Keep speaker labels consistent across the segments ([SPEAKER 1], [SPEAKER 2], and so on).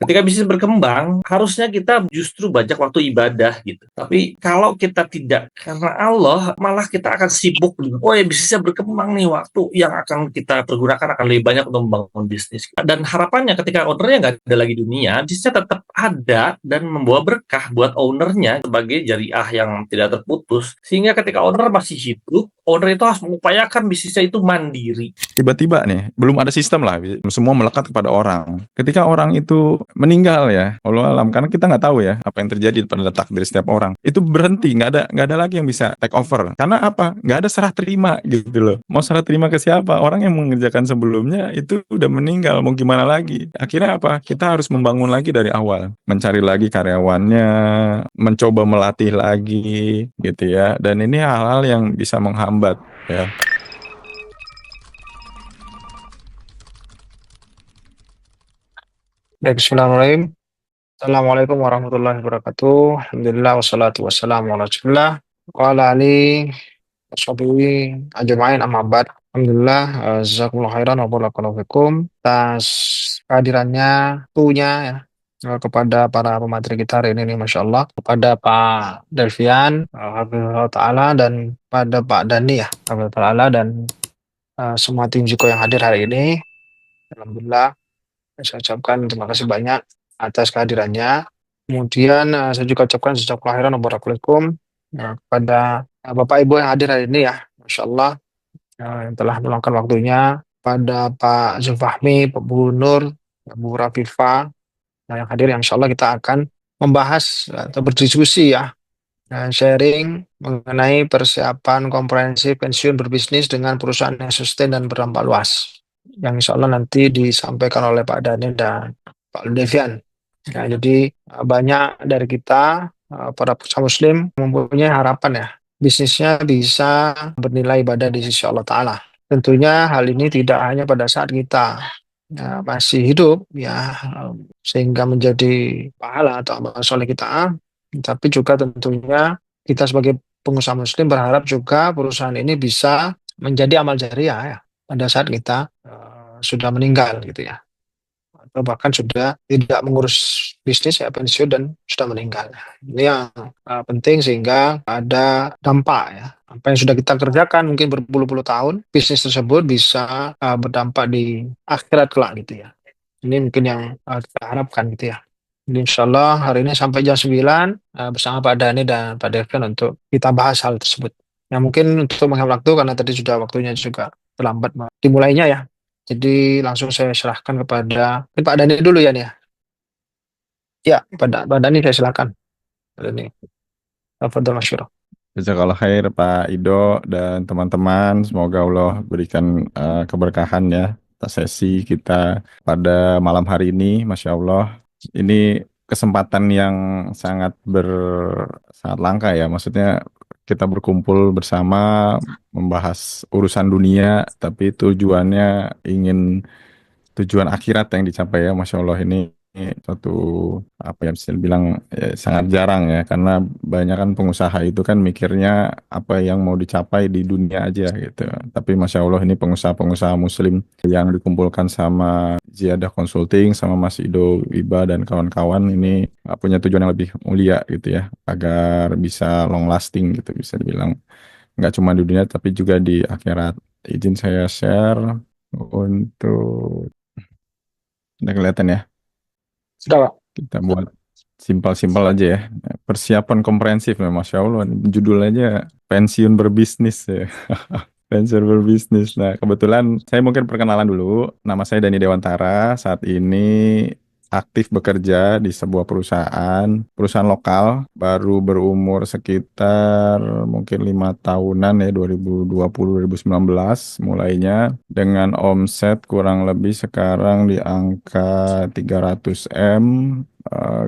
[SPEAKER 1] Ketika bisnis berkembang, harusnya kita justru banyak waktu ibadah gitu. Tapi kalau kita tidak karena Allah, malah kita akan sibuk dengan, oh ya bisnisnya berkembang nih, waktu yang akan kita pergunakan akan lebih banyak untuk membangun bisnis. Dan harapannya ketika ownernya nggak ada lagi dunia, bisnisnya tetap ada dan membawa berkah buat ownernya sebagai jariah yang tidak terputus. Sehingga ketika owner masih hidup, owner itu harus mengupayakan bisnisnya itu mandiri.
[SPEAKER 2] Tiba-tiba nih, belum ada sistem lah, semua melekat kepada orang. Ketika orang itu meninggal ya, Allah alam, karena kita nggak tahu ya apa yang terjadi pada takdir setiap orang. Itu berhenti, nggak ada lagi yang bisa take over. Karena apa? Nggak ada serah terima gitu loh. Mau serah terima ke siapa? Orang yang mengerjakan sebelumnya itu udah meninggal, mau gimana lagi? Akhirnya apa? Kita harus membangun lagi dari awal, mencari lagi karyawannya, mencoba melatih lagi, gitu ya. Dan ini hal-hal yang bisa menghambat ya.
[SPEAKER 3] Baik, bismillahirrahmanirrahim. Assalamualaikum warahmatullahi wabarakatuh. Alhamdulillah wassalatu wassalamu ala Rasulillah wa ala alihi washabihi ajma'in amma ba'd. Alhamdulillah, jazakumullah khairan wa barakallahu fikum atas kehadirannya punya ya kepada para pemateri kita hari ini nih, Masya Allah, kepada Pak Delvian Hafizahullah Ta'ala, dan pada Pak Dani ya Hafizahullah Ta'ala, dan semua tim Jiko yang hadir hari ini. Alhamdulillah, saya ucapkan terima kasih banyak atas kehadirannya. Kemudian saya juga ucapkan jazakallahu khairan wa barakallahu fikum kepada Bapak Ibu yang hadir hari ini ya, Masya Allah, yang telah meluangkan waktunya, pada Pak Zulfahmi, Pak Bu Nur, Bu Rafifa, yang hadir, yang Insya Allah kita akan membahas atau berdiskusi ya, sharing mengenai persiapan komprehensif pensiun berbisnis dengan perusahaan yang sustain dan berdampak luas, yang Insya Allah nanti disampaikan oleh Pak Daniel dan Pak Devian. Ya, jadi banyak dari kita para peserta Muslim mempunyai harapan ya, bisnisnya bisa bernilai ibadah di sisi Allah Ta'ala. Tentunya hal ini tidak hanya pada saat kita masih hidup ya, sehingga menjadi pahala atau amal soleh kita, tapi juga tentunya kita sebagai pengusaha Muslim berharap juga perusahaan ini bisa menjadi amal jariah ya pada saat kita sudah meninggal gitu ya, atau bahkan sudah tidak mengurus bisnis ya, pensiun dan sudah meninggal. Ini yang penting, sehingga ada dampak ya, apa yang sudah kita kerjakan mungkin berpuluh-puluh tahun, bisnis tersebut bisa berdampak di akhirat kelak gitu ya. Ini mungkin yang kita harapkan gitu ya. Jadi insya Allah hari ini sampai jam 9 bersama Pak Dhani dan Pak Devin untuk kita bahas hal tersebut. Nah, mungkin untuk menghemat waktu, karena tadi sudah waktunya juga terlambat dimulainya ya. Jadi langsung saya serahkan kepada ini Pak Dhani dulu ya nih ya. Ya, Pak Dhani saya silakan. Pak Dhani. Tafadhol masyurah.
[SPEAKER 2] Jazakallah khair Pak Ido dan teman-teman. Semoga Allah berikan keberkahan ya atas sesi kita pada malam hari ini. Masya Allah, ini kesempatan yang sangat langka ya. Maksudnya kita berkumpul bersama membahas urusan dunia, tapi tujuan akhirat yang dicapai ya. Masya Allah, ini suatu apa ya, bisa dibilang sangat jarang ya, karena banyak kan pengusaha itu kan mikirnya apa yang mau dicapai di dunia aja gitu. Tapi Masya Allah, ini pengusaha-pengusaha Muslim yang dikumpulkan sama Ziyadah Consulting, sama Mas Ido Wiba dan kawan-kawan ini punya tujuan yang lebih mulia gitu ya, agar bisa long lasting gitu, bisa dibilang nggak cuma di dunia tapi juga di akhirat. Izin saya share untuk, udah kelihatan ya.
[SPEAKER 3] Sudah, Pak.
[SPEAKER 2] Kita buat simpel-simpel aja ya. Persiapan komprehensif ya, Masya Allah. Judul aja pensiun berbisnis ya. Pensiun berbisnis. Nah, kebetulan saya mungkin perkenalan dulu. Nama saya Dani Dewantara. Saat ini aktif bekerja di sebuah perusahaan lokal, baru berumur sekitar mungkin 5 tahunan ya, 2020-2019 mulainya, dengan omset kurang lebih sekarang di angka 300 M.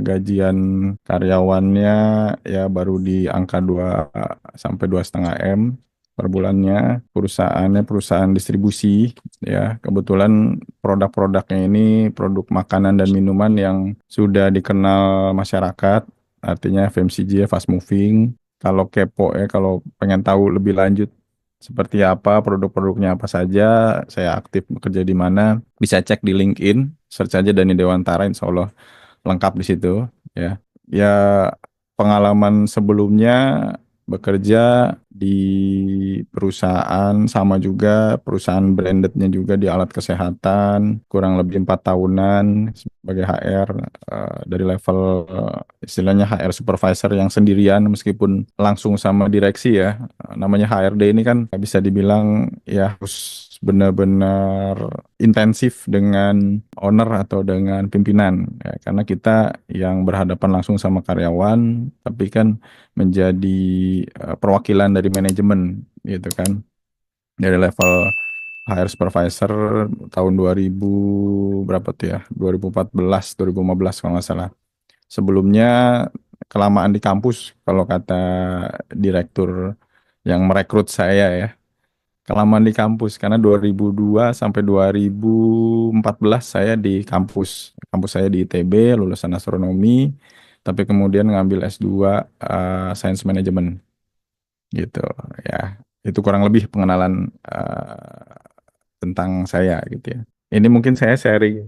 [SPEAKER 2] Gajian karyawannya ya baru di angka 2 sampai 2,5 M per bulannya. Perusahaannya perusahaan distribusi ya. Kebetulan produk-produknya ini produk makanan dan minuman yang sudah dikenal masyarakat, artinya FMCG, fast moving. Kalau kepo ya, kalau pengen tahu lebih lanjut seperti apa, produk-produknya apa saja, saya aktif bekerja di mana, bisa cek di LinkedIn, search aja Dani Dewantara, insya Allah lengkap di situ ya. Ya pengalaman sebelumnya bekerja di perusahaan sama juga perusahaan brandednya juga di alat kesehatan kurang lebih 4 tahunan sebagai HR dari level istilahnya HR supervisor yang sendirian meskipun langsung sama direksi ya. Namanya HRD ini kan bisa dibilang ya harus benar-benar intensif dengan owner atau dengan pimpinan ya, karena kita yang berhadapan langsung sama karyawan tapi kan menjadi perwakilan dari manajemen gitu kan dari level HR supervisor tahun 2000 berapa tuh ya 2014 2015 kalau nggak salah. Sebelumnya kelamaan di kampus kalau kata direktur yang merekrut saya ya. Kelamaan di kampus karena 2002 sampai 2014 saya di kampus. Kampus saya di ITB, lulusan astronomi, tapi kemudian ngambil S2 Science Management gitu ya. Itu kurang lebih pengenalan tentang saya gitu ya. Ini mungkin saya sharing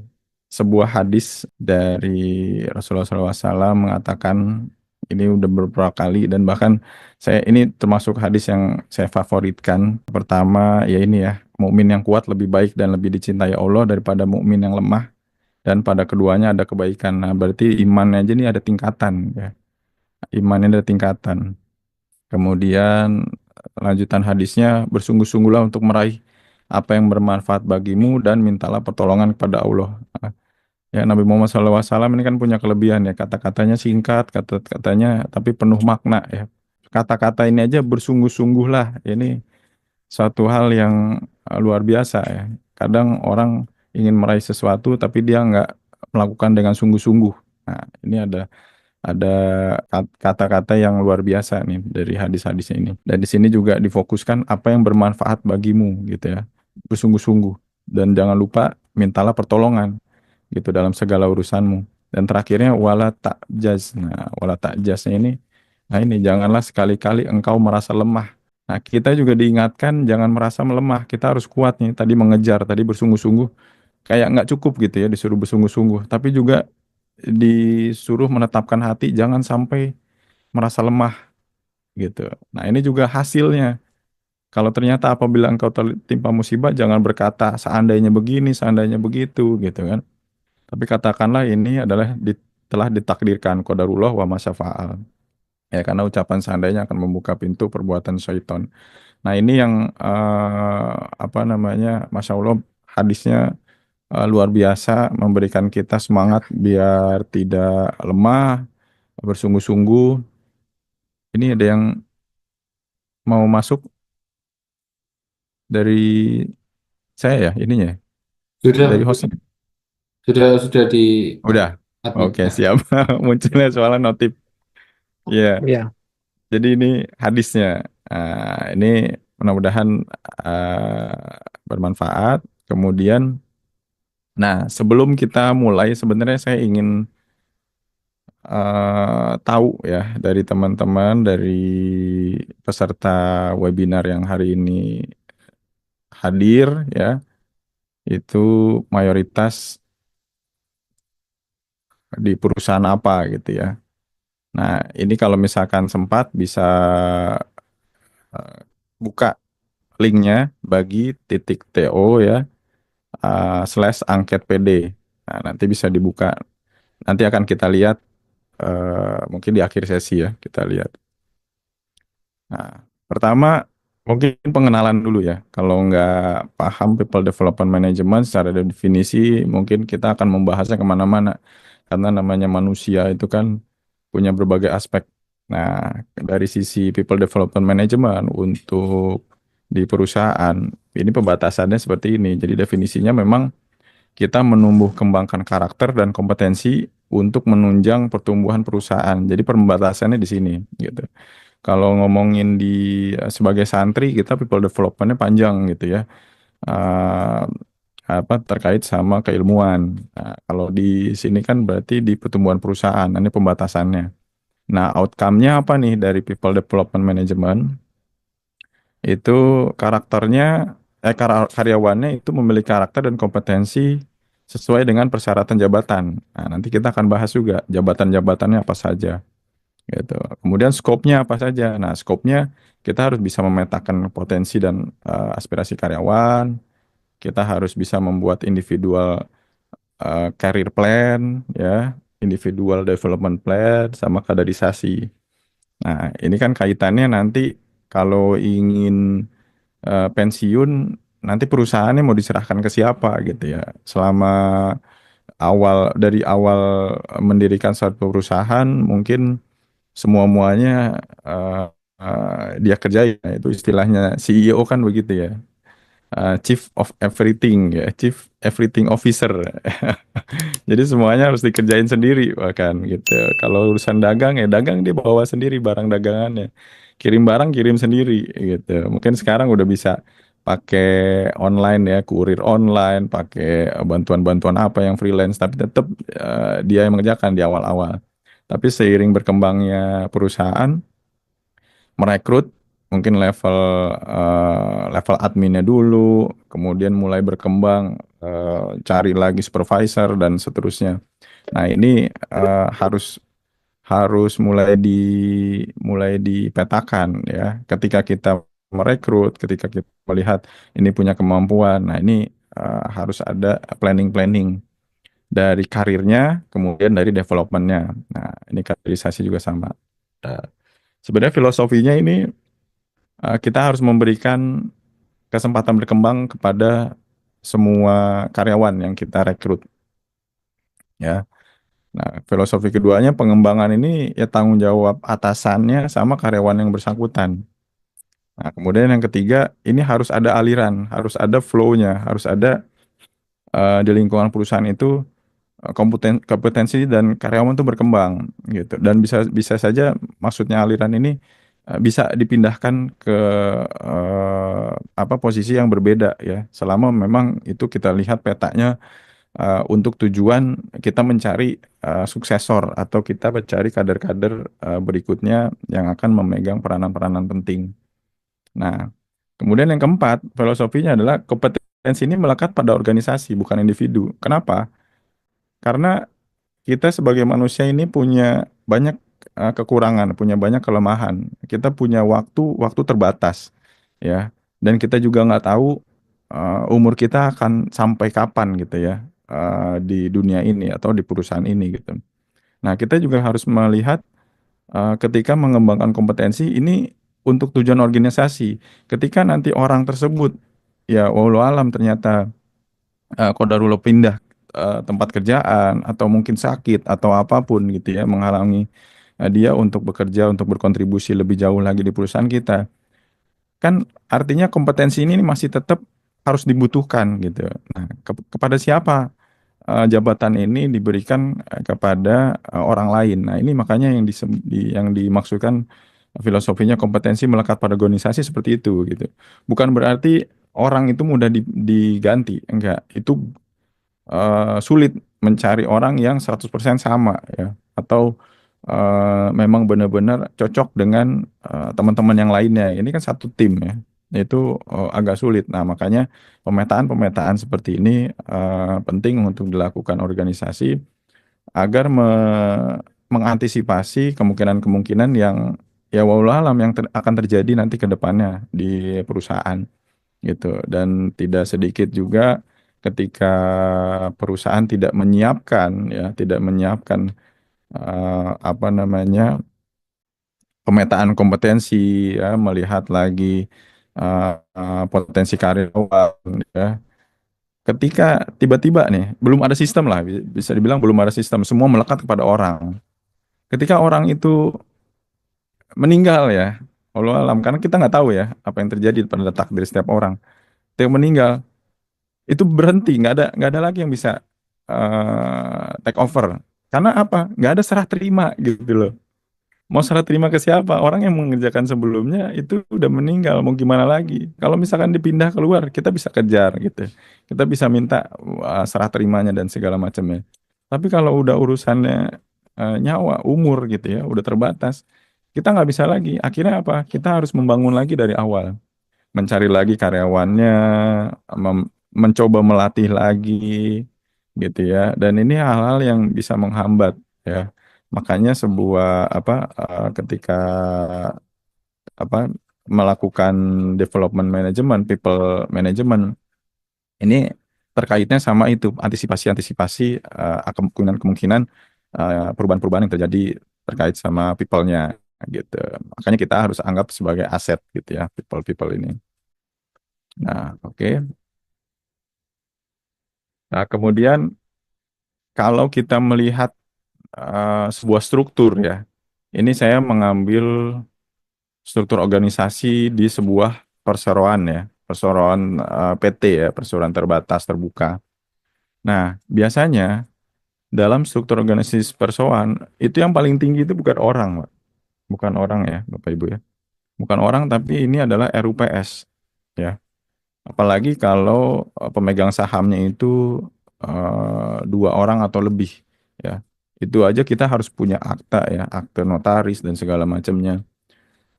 [SPEAKER 2] sebuah hadis dari Rasulullah SAW mengatakan ini udah beberapa kali dan bahkan saya ini termasuk hadis yang saya favoritkan. Pertama ya ini ya, mukmin yang kuat lebih baik dan lebih dicintai Allah daripada mukmin yang lemah dan pada keduanya ada kebaikan. Nah, berarti imannya aja ini ada tingkatan ya. Imannya ada tingkatan. Kemudian lanjutan hadisnya bersungguh-sungguhlah untuk meraih apa yang bermanfaat bagimu dan mintalah pertolongan kepada Allah. Nah, ya Nabi Muhammad SAW ini kan punya kelebihan ya kata-katanya singkat, kata-katanya tapi penuh makna ya. Kata-kata ini aja bersungguh-sungguhlah ini suatu hal yang luar biasa ya. Kadang orang ingin meraih sesuatu tapi dia nggak melakukan dengan sungguh-sungguh. Nah, ini ada kata-kata yang luar biasa nih dari hadis-hadisnya ini. Dan di sini juga difokuskan apa yang bermanfaat bagimu gitu ya. Bersungguh-sungguh dan jangan lupa mintalah pertolongan gitu dalam segala urusanmu. Dan terakhirnya wala ta'jaz. Nah, wala ta'jaznya ini nah ini janganlah sekali-kali engkau merasa lemah. Nah, kita juga diingatkan jangan merasa melemah. Kita harus kuat nih. Tadi mengejar, tadi bersungguh-sungguh kayak nggak cukup gitu ya disuruh bersungguh-sungguh. Tapi juga disuruh menetapkan hati jangan sampai merasa lemah gitu. Nah, ini juga hasilnya. Kalau ternyata apabila engkau tertimpa musibah jangan berkata seandainya begini, seandainya begitu gitu kan. Tapi katakanlah ini adalah telah ditakdirkan qadarullah wa masyafa'al. Ya, karena ucapan seandainya akan membuka pintu perbuatan syaitan. Nah, ini yang apa namanya? Masya Allah hadisnya luar biasa memberikan kita semangat biar tidak lemah, bersungguh-sungguh. Ini ada yang mau masuk dari saya ya ininya dari
[SPEAKER 4] Sudah,
[SPEAKER 2] hostnya.
[SPEAKER 4] sudah di
[SPEAKER 2] Udah.
[SPEAKER 4] admin.
[SPEAKER 2] Oke,
[SPEAKER 4] Nah,
[SPEAKER 2] siap. Munculnya soalnya notif. Ya,
[SPEAKER 3] Ya,
[SPEAKER 2] jadi ini hadisnya. Ini mudah-mudahan bermanfaat. Kemudian, nah sebelum kita mulai, sebenarnya saya ingin tahu ya dari teman-teman, dari peserta webinar yang hari ini hadir ya, itu mayoritas di perusahaan apa gitu ya. Nah, ini kalau misalkan sempat bisa buka linknya bagi titik TO ya /angket PD. Nah, nanti bisa dibuka. Nanti akan kita lihat mungkin di akhir sesi ya kita lihat. Nah, pertama mungkin pengenalan dulu ya. Kalau nggak paham People Development Management secara definisi, mungkin kita akan membahasnya kemana-mana. Karena namanya manusia itu kan punya berbagai aspek. Nah, dari sisi People Development Management untuk di perusahaan, ini pembatasannya seperti ini. Jadi definisinya memang kita menumbuh kembangkan karakter dan kompetensi untuk menunjang pertumbuhan perusahaan. Jadi pembatasannya di sini gitu. Kalau ngomongin di sebagai santri kita people development-nya panjang gitu ya. Eh, apa terkait sama keilmuan. Nah, kalau di sini kan berarti di pertumbuhan perusahaan. Nah, ini pembatasannya. Nah, outcome-nya apa nih dari people development management? Itu karakternya karyawannya itu memiliki karakter dan kompetensi sesuai dengan persyaratan jabatan. Nah, nanti kita akan bahas juga jabatan-jabatannya apa saja gitu. Kemudian skopnya apa saja. Nah, skopnya kita harus bisa memetakan potensi dan aspirasi karyawan. Kita harus bisa membuat individual career plan, ya, individual development plan, sama kaderisasi. Nah, ini kan kaitannya nanti kalau ingin pensiun, nanti perusahaannya mau diserahkan ke siapa gitu ya. Selama dari awal mendirikan suatu perusahaan, mungkin semua-muanya dia kerjain. Nah, itu istilahnya CEO kan begitu ya. Chief of Everything ya, Chief Everything Officer. Jadi semuanya harus dikerjain sendiri bahkan gitu. Kalau urusan dagang ya dagang dia bawa sendiri barang dagangannya. Kirim barang kirim sendiri gitu. Mungkin sekarang udah bisa pakai online ya, kurir online, pakai bantuan-bantuan apa yang freelance, tapi tetap dia yang mengerjakan di awal-awal. Tapi seiring berkembangnya perusahaan, merekrut mungkin level adminnya dulu, kemudian mulai berkembang cari lagi supervisor dan seterusnya. Nah, ini harus harus mulai dipetakan ya. Ketika kita merekrut, ketika kita melihat ini punya kemampuan. Nah, ini harus ada planning-planning dari karirnya, kemudian dari developmentnya. Nah, ini kaderisasi juga sama. Nah, sebenarnya filosofinya ini kita harus memberikan kesempatan berkembang kepada semua karyawan yang kita rekrut ya. Nah, filosofi keduanya pengembangan ini ya tanggung jawab atasannya sama karyawan yang bersangkutan. Nah, kemudian yang ketiga ini harus ada aliran, harus ada flow-nya, harus ada di lingkungan perusahaan itu kompetensi dan karyawan itu berkembang gitu. Dan bisa bisa saja maksudnya aliran ini bisa dipindahkan ke apa posisi yang berbeda ya. Selama memang itu kita lihat petanya untuk tujuan kita mencari suksesor atau kita mencari kader-kader berikutnya yang akan memegang peranan-peranan penting. Nah, kemudian yang keempat, filosofinya adalah kompetensi ini melekat pada organisasi bukan individu. Kenapa? Karena kita sebagai manusia ini punya banyak kekurangan, punya banyak kelemahan. Kita punya waktu terbatas, ya. Dan kita juga nggak tahu umur kita akan sampai kapan gitu ya di dunia ini atau di perusahaan ini gitu. Nah, kita juga harus melihat ketika mengembangkan kompetensi ini untuk tujuan organisasi. Ketika nanti orang tersebut ya walau alam ternyata qadarullah pindah tempat kerjaan atau mungkin sakit atau apapun gitu ya menghalangi dia untuk bekerja untuk berkontribusi lebih jauh lagi di perusahaan kita kan artinya kompetensi ini masih tetap harus dibutuhkan gitu. Nah, kepada siapa jabatan ini diberikan kepada orang lain. Nah, ini makanya yang dimaksudkan filosofinya kompetensi melekat pada organisasi seperti itu gitu. Bukan berarti orang itu mudah diganti, enggak. Itu sulit mencari orang yang 100% sama ya atau memang benar-benar cocok dengan teman-teman yang lainnya. Ini kan satu tim ya. Itu agak sulit. Nah, makanya pemetaan-pemetaan seperti ini penting untuk dilakukan organisasi agar mengantisipasi kemungkinan-kemungkinan yang ya walau alam yang akan terjadi nanti ke depannya di perusahaan gitu dan tidak sedikit juga ketika perusahaan tidak menyiapkan apa namanya pemetaan kompetensi ya melihat lagi potensi karyawan ya ketika tiba-tiba nih belum ada sistem lah bisa dibilang belum ada sistem semua melekat kepada orang ketika orang itu meninggal ya Allah alam karena kita nggak tahu ya apa yang terjadi pada takdir setiap orang yang meninggal itu berhenti nggak ada lagi yang bisa take over karena apa nggak ada serah terima gitu loh mau serah terima ke siapa orang yang mengerjakan sebelumnya itu udah meninggal mau gimana lagi kalau misalkan dipindah keluar kita bisa kejar gitu kita bisa minta serah terimanya dan segala macamnya tapi kalau udah urusannya nyawa umur gitu ya udah terbatas kita nggak bisa lagi akhirnya apa kita harus membangun lagi dari awal mencari lagi karyawannya, mencoba melatih lagi, gitu ya. Dan ini hal-hal yang bisa menghambat ya. Makanya sebuah ketika apa melakukan development management, people management ini terkaitnya sama itu antisipasi-antisipasi kemungkinan-kemungkinan perubahan-perubahan yang terjadi terkait sama people-nya gitu. Makanya kita harus anggap sebagai aset gitu ya people-people ini. Nah, oke. Nah, kemudian kalau kita melihat sebuah struktur ya, ini saya mengambil struktur organisasi di sebuah perseroan ya, perseroan PT ya, perseroan terbatas terbuka. Nah, biasanya dalam struktur organisasi perseroan itu yang paling tinggi itu bukan orang, Pak. Bukan orang ya, Bapak Ibu ya. Bukan orang, tapi ini adalah RUPS ya. Apalagi kalau pemegang sahamnya itu dua orang atau lebih ya. Itu aja kita harus punya akta ya, akte notaris dan segala macamnya.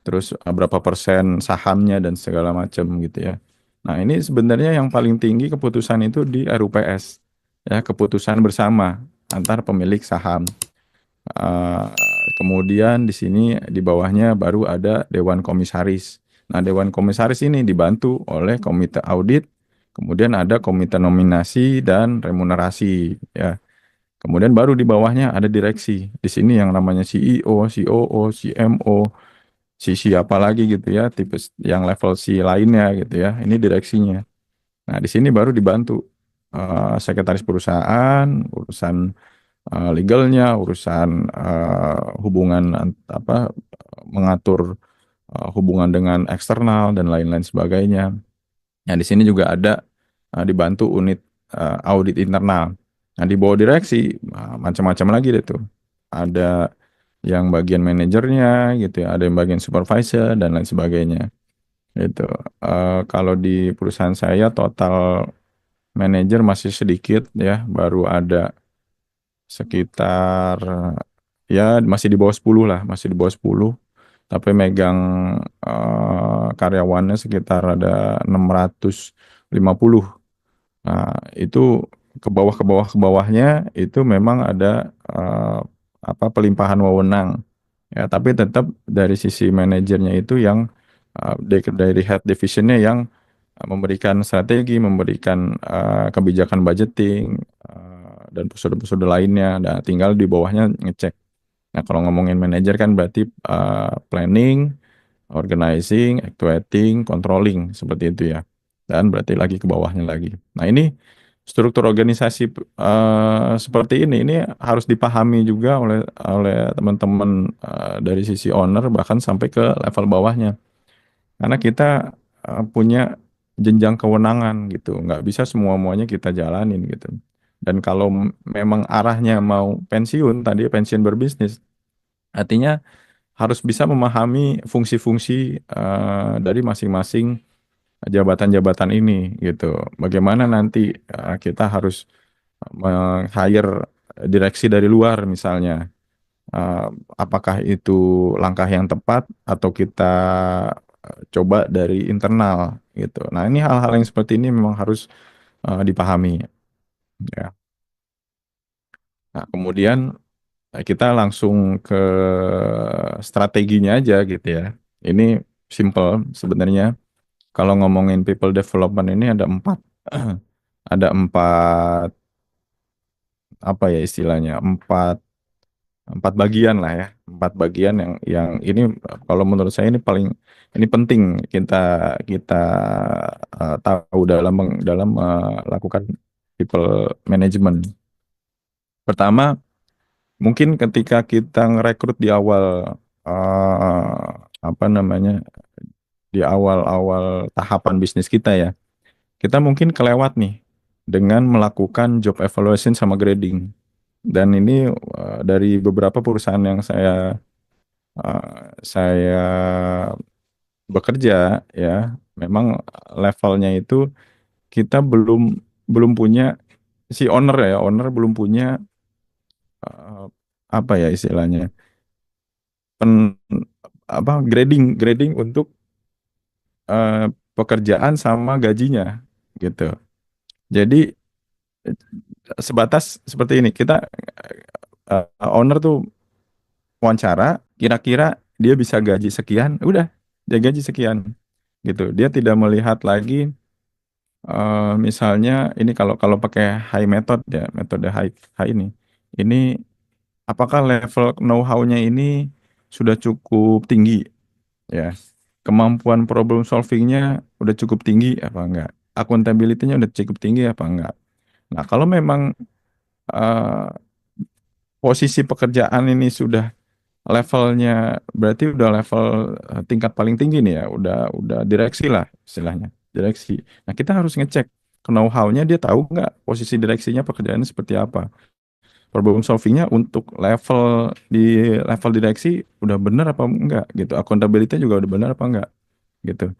[SPEAKER 2] Terus berapa persen sahamnya dan segala macam gitu ya. Nah, ini sebenarnya yang paling tinggi keputusan itu di RUPS ya, keputusan bersama antar pemilik saham. Eh, Kemudian di sini di bawahnya baru ada Dewan Komisaris. Nah, Dewan Komisaris ini dibantu oleh Komite Audit, kemudian ada Komite Nominasi dan Remunerasi ya. Kemudian baru di bawahnya ada direksi. Di sini yang namanya CEO, COO, CMO, si siapa lagi gitu ya, tipe yang level C lainnya gitu ya. Ini direksinya. Nah, di sini baru dibantu sekretaris perusahaan, urusan legalnya, urusan hubungan mengatur hubungan dengan eksternal dan lain-lain sebagainya. Nah, di sini juga ada dibantu unit audit internal. Nah, di bawah direksi macam-macam lagi deh tuh. Ada yang bagian manajernya gitu ya, ada yang bagian supervisor dan lain sebagainya. Itu kalau di perusahaan saya total manajer masih sedikit ya, baru ada sekitar ya masih di bawah 10 lah, masih di bawah 10. Tapi megang karyawannya sekitar ada 650. Nah, itu ke bawahnya itu memang ada pelimpahan wewenang. Ya, tapi tetap dari sisi manajernya itu yang dari head divisionnya yang memberikan strategi, memberikan kebijakan budgeting dan prosedur-prosedur lainnya. Nah, tinggal di bawahnya ngecek. Nah, kalau ngomongin manajer kan berarti planning, organizing, actuating, controlling seperti itu ya. Dan berarti lagi ke bawahnya lagi. Nah, ini struktur organisasi seperti ini harus dipahami juga oleh oleh teman-teman dari sisi owner bahkan sampai ke level bawahnya. Karena kita punya jenjang kewenangan gitu, nggak bisa semua-muanya kita jalanin gitu. Dan kalau memang arahnya mau pensiun, tadi pensiun berbisnis, artinya harus bisa memahami fungsi-fungsi dari masing-masing jabatan-jabatan ini gitu. Bagaimana nanti kita harus meng-hire direksi dari luar misalnya. Eh, apakah itu langkah yang tepat atau kita coba dari internal gitu. Nah, ini hal-hal yang seperti ini memang harus dipahami ya. Nah, kemudian kita langsung ke strateginya aja gitu ya. Ini simple sebenarnya. Kalau ngomongin people development ini ada empat, ada empat apa ya istilahnya, empat bagian lah ya, empat bagian yang ini kalau menurut saya ini penting kita kita tahu dalam melakukan people management. Pertama, mungkin ketika kita ngerekrut di awal apa namanya di awal-awal tahapan bisnis kita ya, kita mungkin kelewat nih dengan melakukan job evaluation sama grading. Dan ini dari beberapa perusahaan yang saya bekerja ya, memang levelnya itu kita belum belum punya owner belum punya eh, apa ya istilahnya pen, grading grading untuk pekerjaan sama gajinya gitu. Jadi sebatas seperti ini. Kita owner tuh wawancara, kira-kira dia bisa gaji sekian, udah dia gaji sekian gitu. Dia tidak melihat lagi misalnya ini kalau kalau pakai high method ya, metode high ini apakah level know-how-nya ini sudah cukup tinggi ya, kemampuan problem solving-nya udah cukup tinggi apa enggak, accountability-nya udah cukup tinggi apa enggak. Nah, kalau memang eh, posisi pekerjaan ini sudah levelnya berarti udah level tingkat paling tinggi nih ya, udah direksi lah istilahnya, direksi. Nah, kita harus ngecek ke know-how-nya, dia tahu nggak posisi direksinya pekerjaannya seperti apa. Problem solving-nya untuk di level direksi udah benar apa enggak gitu. Accountability juga udah benar apa enggak gitu.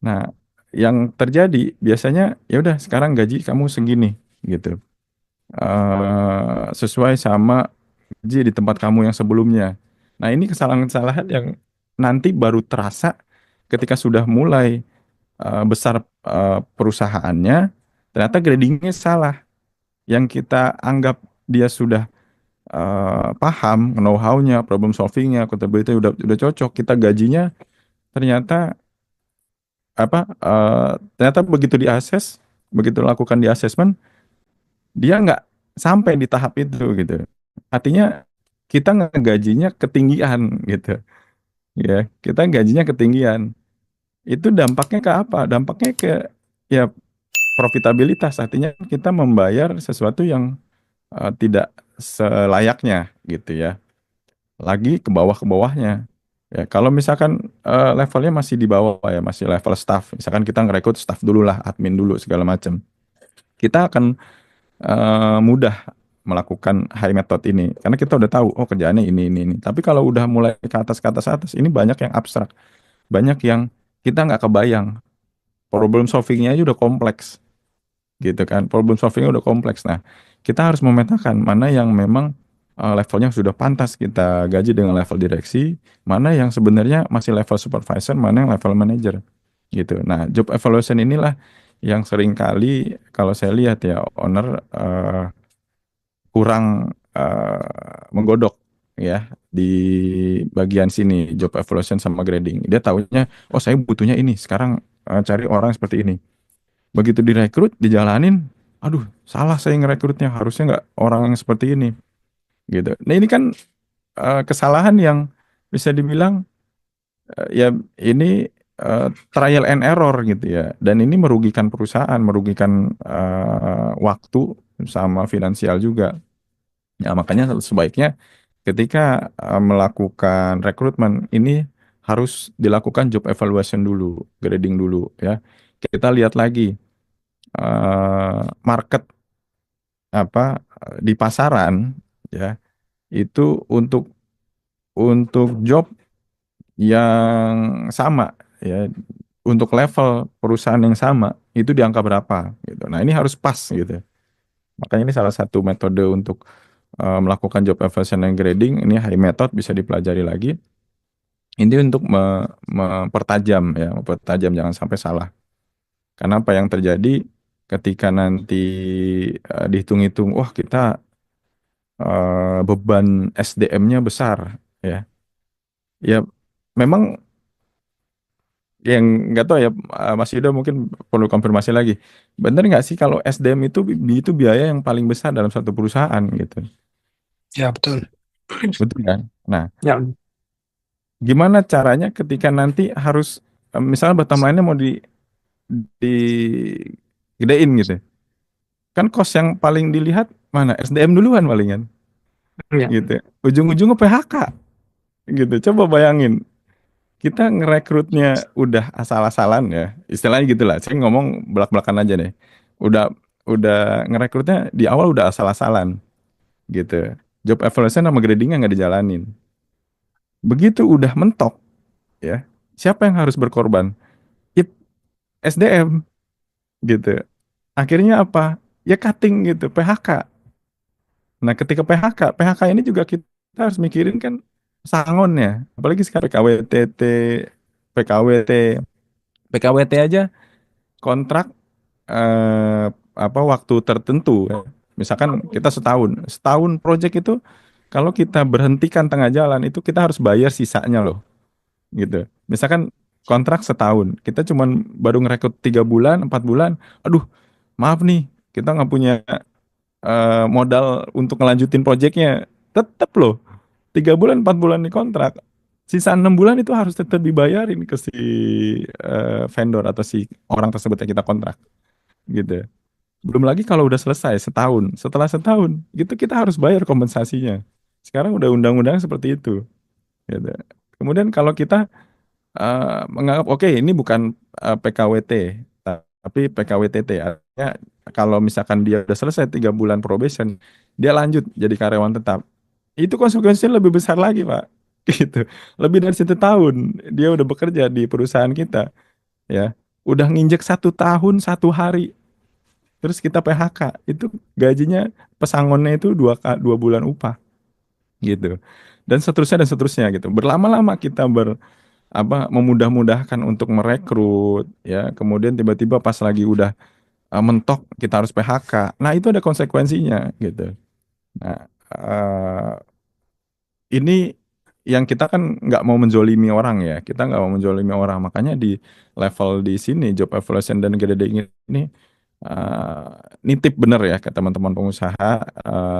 [SPEAKER 2] Nah, yang terjadi biasanya ya udah sekarang gaji kamu segini gitu. Sesuai sama gaji di tempat kamu yang sebelumnya. Nah, ini kesalahan-kesalahan yang nanti baru terasa ketika sudah mulai besar perusahaannya, ternyata gradingnya salah. Yang kita anggap dia sudah paham know-how-nya, problem solving-nya, accountability udah cocok, kita gajinya ternyata ternyata begitu diakses, begitu lakukan di assessment, dia nggak sampai di tahap itu gitu. Artinya kita ngegajinya ketinggian gitu ya, kita gajinya ketinggian. Itu dampaknya ke apa? Dampaknya ke ya profitabilitas. Artinya kita membayar sesuatu yang tidak selayaknya gitu ya. Lagi ke bawahnya. Ya, kalau misalkan levelnya masih di bawah ya, masih level staff. Misalkan kita ngerekrut staff dulu lah, admin dulu segala macam. Kita akan mudah melakukan high method ini karena kita udah tahu oh kerjaannya ini. Tapi kalau udah mulai ke atas ini banyak yang abstrak, banyak yang kita nggak kebayang. Problem solvingnya aja udah kompleks gitu kan. Problem solvingnya udah kompleks. Nah, kita harus memetakan mana yang memang levelnya sudah pantas kita gaji dengan level direksi, mana yang sebenarnya masih level supervisor, mana yang level manager gitu. Nah, job evaluation inilah yang sering kali kalau saya lihat ya owner kurang menggodok ya di bagian sini job evaluation sama grading. Dia tahunya oh saya butuhnya ini, sekarang cari orang seperti ini. Begitu direkrut, dijalanin, aduh, salah saya ngerekrutnya, harusnya nggak orang yang seperti ini, gitu. Nah ini kan kesalahan yang bisa dibilang ya ini trial and error gitu ya, dan ini merugikan perusahaan, merugikan waktu sama finansial juga. Ya makanya sebaiknya ketika melakukan rekrutmen ini harus dilakukan job evaluation dulu, grading dulu ya. Kita lihat lagi market apa di pasaran ya itu untuk job yang sama ya, untuk level perusahaan yang sama itu di angka berapa gitu. Nah, ini harus pas gitu. Makanya ini salah satu metode untuk melakukan job evaluation and grading. Ini high method, bisa dipelajari lagi. Ini untuk mempertajam ya, mempertajam jangan sampai salah. Karena apa yang terjadi ketika nanti dihitung-hitung, wah kita beban SDM-nya besar ya. Ya memang yang nggak tahu ya, Mas Yuda mungkin perlu konfirmasi lagi. Bener nggak sih kalau SDM itu biaya yang paling besar dalam satu perusahaan gitu?
[SPEAKER 3] Ya, betul.
[SPEAKER 2] Betul kan? Nah,
[SPEAKER 3] Ya,
[SPEAKER 2] gimana caranya ketika nanti harus misalnya bottom line-nya mau digedein gitu? Kan cost yang paling dilihat mana? SDM duluan palingan
[SPEAKER 3] ya,
[SPEAKER 2] gitu. Ujung-ujungnya PHK gitu. Coba bayangin, kita ngerekrutnya udah asal-asalan ya, istilahnya gitulah. Saya ngomong belak-belakan aja deh. Udah udah ngerekrutnya di awal udah asal-asalan gitu. Job evaluation sama gradingnya nggak dijalanin. Begitu udah mentok ya, siapa yang harus berkorban? Ya, SDM gitu. Akhirnya apa? Ya cutting gitu, PHK. Nah, ketika PHK ini juga kita harus mikirin kan sangonnya. Apalagi sekarang PKWTT, PKWT, PKWT aja kontrak eh, waktu tertentu ya. Misalkan kita setahun project itu kalau kita berhentikan tengah jalan itu kita harus bayar sisanya loh, gitu. Misalkan kontrak setahun, kita cuman baru ngerekrut 3 bulan, 4 bulan, aduh, maaf nih, kita nggak punya modal untuk ngelanjutin proyeknya, tetap loh 3 bulan 4 bulan di kontrak, sisa 6 bulan itu harus tetap dibayarin ke si vendor atau si orang tersebut yang kita kontrak, gitu. Belum lagi kalau udah selesai setahun, setelah setahun gitu kita harus bayar kompensasinya. Sekarang udah undang-undang seperti itu, gitu. Kemudian kalau kita menganggap oke ini bukan PKWT tapi PKWTT, artinya kalau misalkan dia udah selesai 3 bulan probation dia lanjut jadi karyawan tetap, itu konsekuensinya lebih besar lagi Pak. Gitu, lebih dari 1 tahun dia udah bekerja di perusahaan kita, ya udah nginjek 1 tahun 1 hari terus kita PHK, itu gajinya pesangonnya itu 2 bulan upah, gitu, dan seterusnya gitu. Berlama-lama kita memudah-mudahkan untuk merekrut, ya kemudian tiba-tiba pas lagi udah mentok kita harus PHK, nah itu ada konsekuensinya, gitu. Nah, ini yang kita kan nggak mau menzolimi orang ya, kita nggak mau menzolimi orang, makanya di level di sini job evaluation dan grading ini eh, nitip bener ya ke teman-teman pengusaha,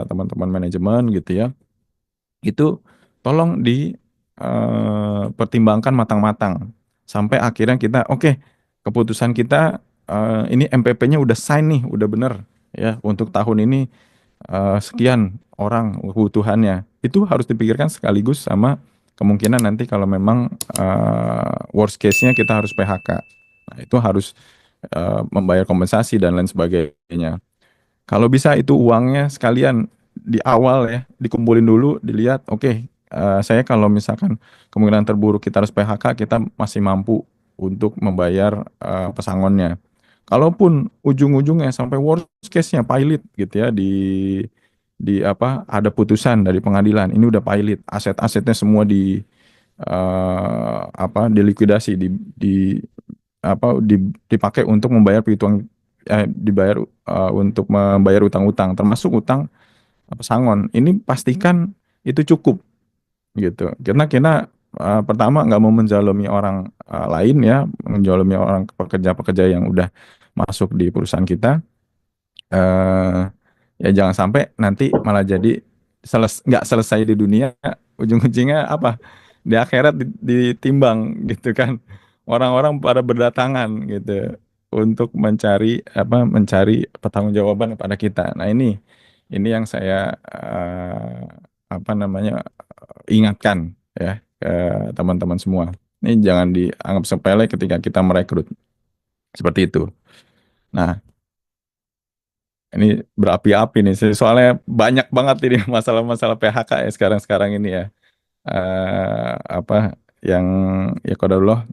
[SPEAKER 2] teman-teman manajemen gitu ya, itu tolong pertimbangkan matang-matang sampai akhirnya kita oke, keputusan kita ini MPP-nya udah sign nih, udah bener ya untuk tahun ini sekian orang kebutuhannya, itu harus dipikirkan sekaligus sama kemungkinan nanti kalau memang worst case-nya kita harus PHK. Nah, itu harus membayar kompensasi dan lain sebagainya. Kalau bisa itu uangnya sekalian di awal ya dikumpulin dulu, dilihat oke, saya kalau misalkan kemungkinan terburuk kita harus PHK, kita masih mampu untuk membayar pesangonnya. Kalaupun ujung-ujungnya sampai worst case-nya pilot gitu ya, di apa, ada putusan dari pengadilan ini udah pilot, aset-asetnya semua dilikuidasi, dipakai untuk membayar piutang, dibayar untuk membayar utang-utang termasuk utang pesangon, ini pastikan itu cukup, gitu. Karena kita pertama nggak mau menzalimi orang lain ya, menzalimi orang pekerja-pekerja yang udah masuk di perusahaan kita. eh Ya jangan sampai nanti malah jadi nggak selesai di dunia, ujung-ujungnya apa? Di akhirat ditimbang gitu kan. Orang-orang pada berdatangan gitu untuk mencari pertanggungjawaban kepada kita. Nah, ini yang saya ingatkan ya ke teman-teman semua. Ini jangan dianggap sepele ketika kita merekrut seperti itu. Nah, ini berapi-api nih, soalnya banyak banget ini masalah-masalah PHK ya sekarang-sekarang ini ya. Apa yang ya qadarullah,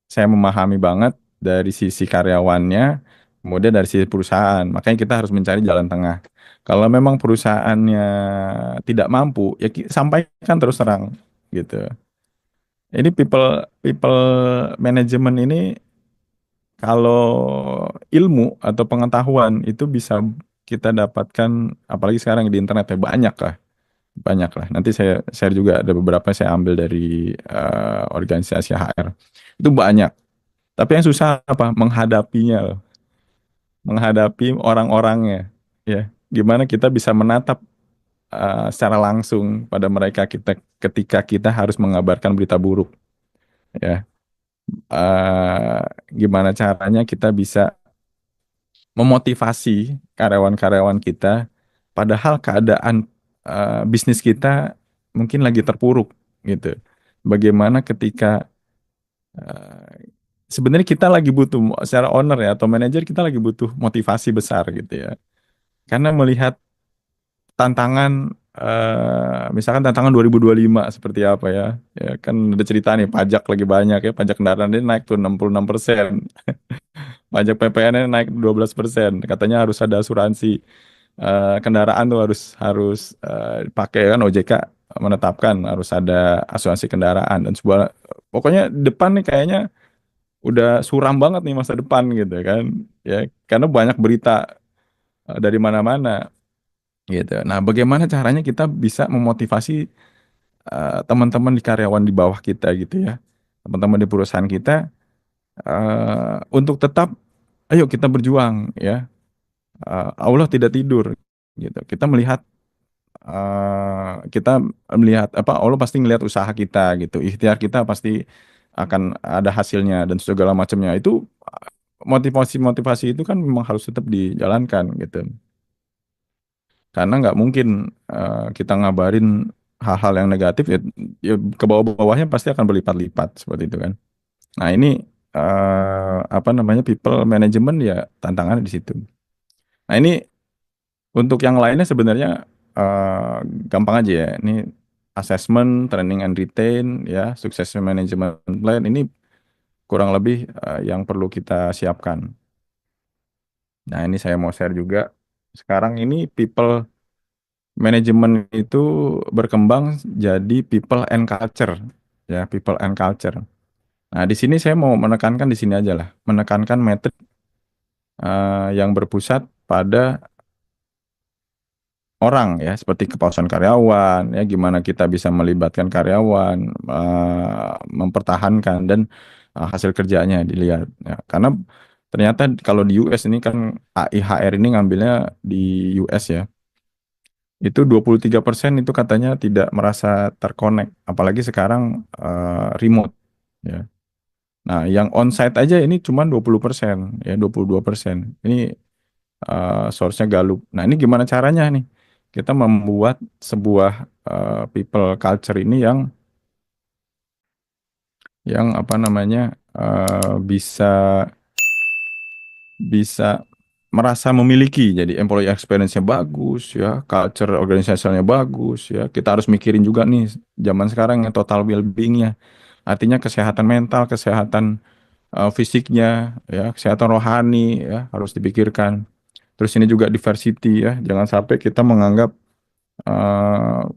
[SPEAKER 2] saya memahami banget dari sisi karyawannya, kemudian dari sisi perusahaan. Makanya kita harus mencari jalan tengah. Kalau memang perusahaannya tidak mampu, ya sampaikan terus terang gitu. Ini people people management ini kalau ilmu atau pengetahuan itu bisa kita dapatkan, apalagi sekarang di internet ya, banyak lah. Nanti saya share juga, ada beberapa saya ambil dari organisasi HR, itu banyak. Tapi yang susah apa? Menghadapinya loh, menghadapi orang-orangnya, ya. Gimana kita bisa menatap secara langsung pada mereka ketika kita harus mengabarkan berita buruk, ya. Eh, Gimana caranya kita bisa memotivasi karyawan-karyawan kita, padahal keadaan bisnis kita mungkin lagi terpuruk, gitu. Bagaimana ketika eh, sebenarnya kita lagi butuh, secara owner ya atau manajer, kita lagi butuh motivasi besar gitu ya. Karena melihat tantangan, misalkan tantangan 2025 seperti apa ya. Ya kan ada cerita nih, pajak lagi banyak ya, pajak kendaraan ini naik tuh 66%. Pajak PPN-nya naik 12%. Katanya harus ada asuransi kendaraan tuh, harus pakai, kan OJK menetapkan harus ada asuransi kendaraan dan sebuah, pokoknya depan nih kayaknya udah suram banget nih masa depan gitu kan, ya karena banyak berita dari mana-mana gitu. Nah, bagaimana caranya kita bisa memotivasi teman-teman di karyawan di bawah kita gitu ya, teman-teman di perusahaan kita untuk tetap, ayo kita berjuang ya. Allah tidak tidur gitu. Kita melihat apa, Allah pasti ngelihat usaha kita gitu, ikhtiar kita pasti akan ada hasilnya dan segala macamnya itu. Motivasi itu kan memang harus tetap dijalankan gitu, karena nggak mungkin kita ngabarin hal-hal yang negatif ya, ya ke bawah-bawahnya pasti akan berlipat-lipat seperti itu kan. Nah ini apa namanya, people management ya, tantangannya di situ. Nah ini untuk yang lainnya sebenarnya eh, gampang aja ya. Ini assessment, training and retain ya, sukses management plan ini kurang lebih yang perlu kita siapkan. Nah ini saya mau share juga. Sekarang ini people management itu berkembang jadi people and culture ya, people and culture. Nah di sini saya mau menekankan di sini aja lah, menekankan metode yang berpusat pada orang ya, seperti kepuasan karyawan ya, gimana kita bisa melibatkan karyawan, mempertahankan dan hasil kerjanya dilihat ya. Karena ternyata kalau di US ini kan AIHR ini ngambilnya di US ya, itu 23% itu katanya tidak merasa terkonek, apalagi sekarang remote ya. Nah, yang onsite aja ini cuma 20% ya, 22%. Ini source-nya Gallup. Nah, ini gimana caranya nih? Kita membuat sebuah people culture ini yang apa namanya, bisa bisa merasa memiliki, jadi employee experience-nya bagus ya, culture organisasinya bagus ya. Kita harus mikirin juga nih zaman sekarang yang total well-being-nya. Artinya kesehatan mental, kesehatan fisiknya ya, kesehatan rohani ya harus dipikirkan. Terus ini juga diversity ya, jangan sampai kita menganggap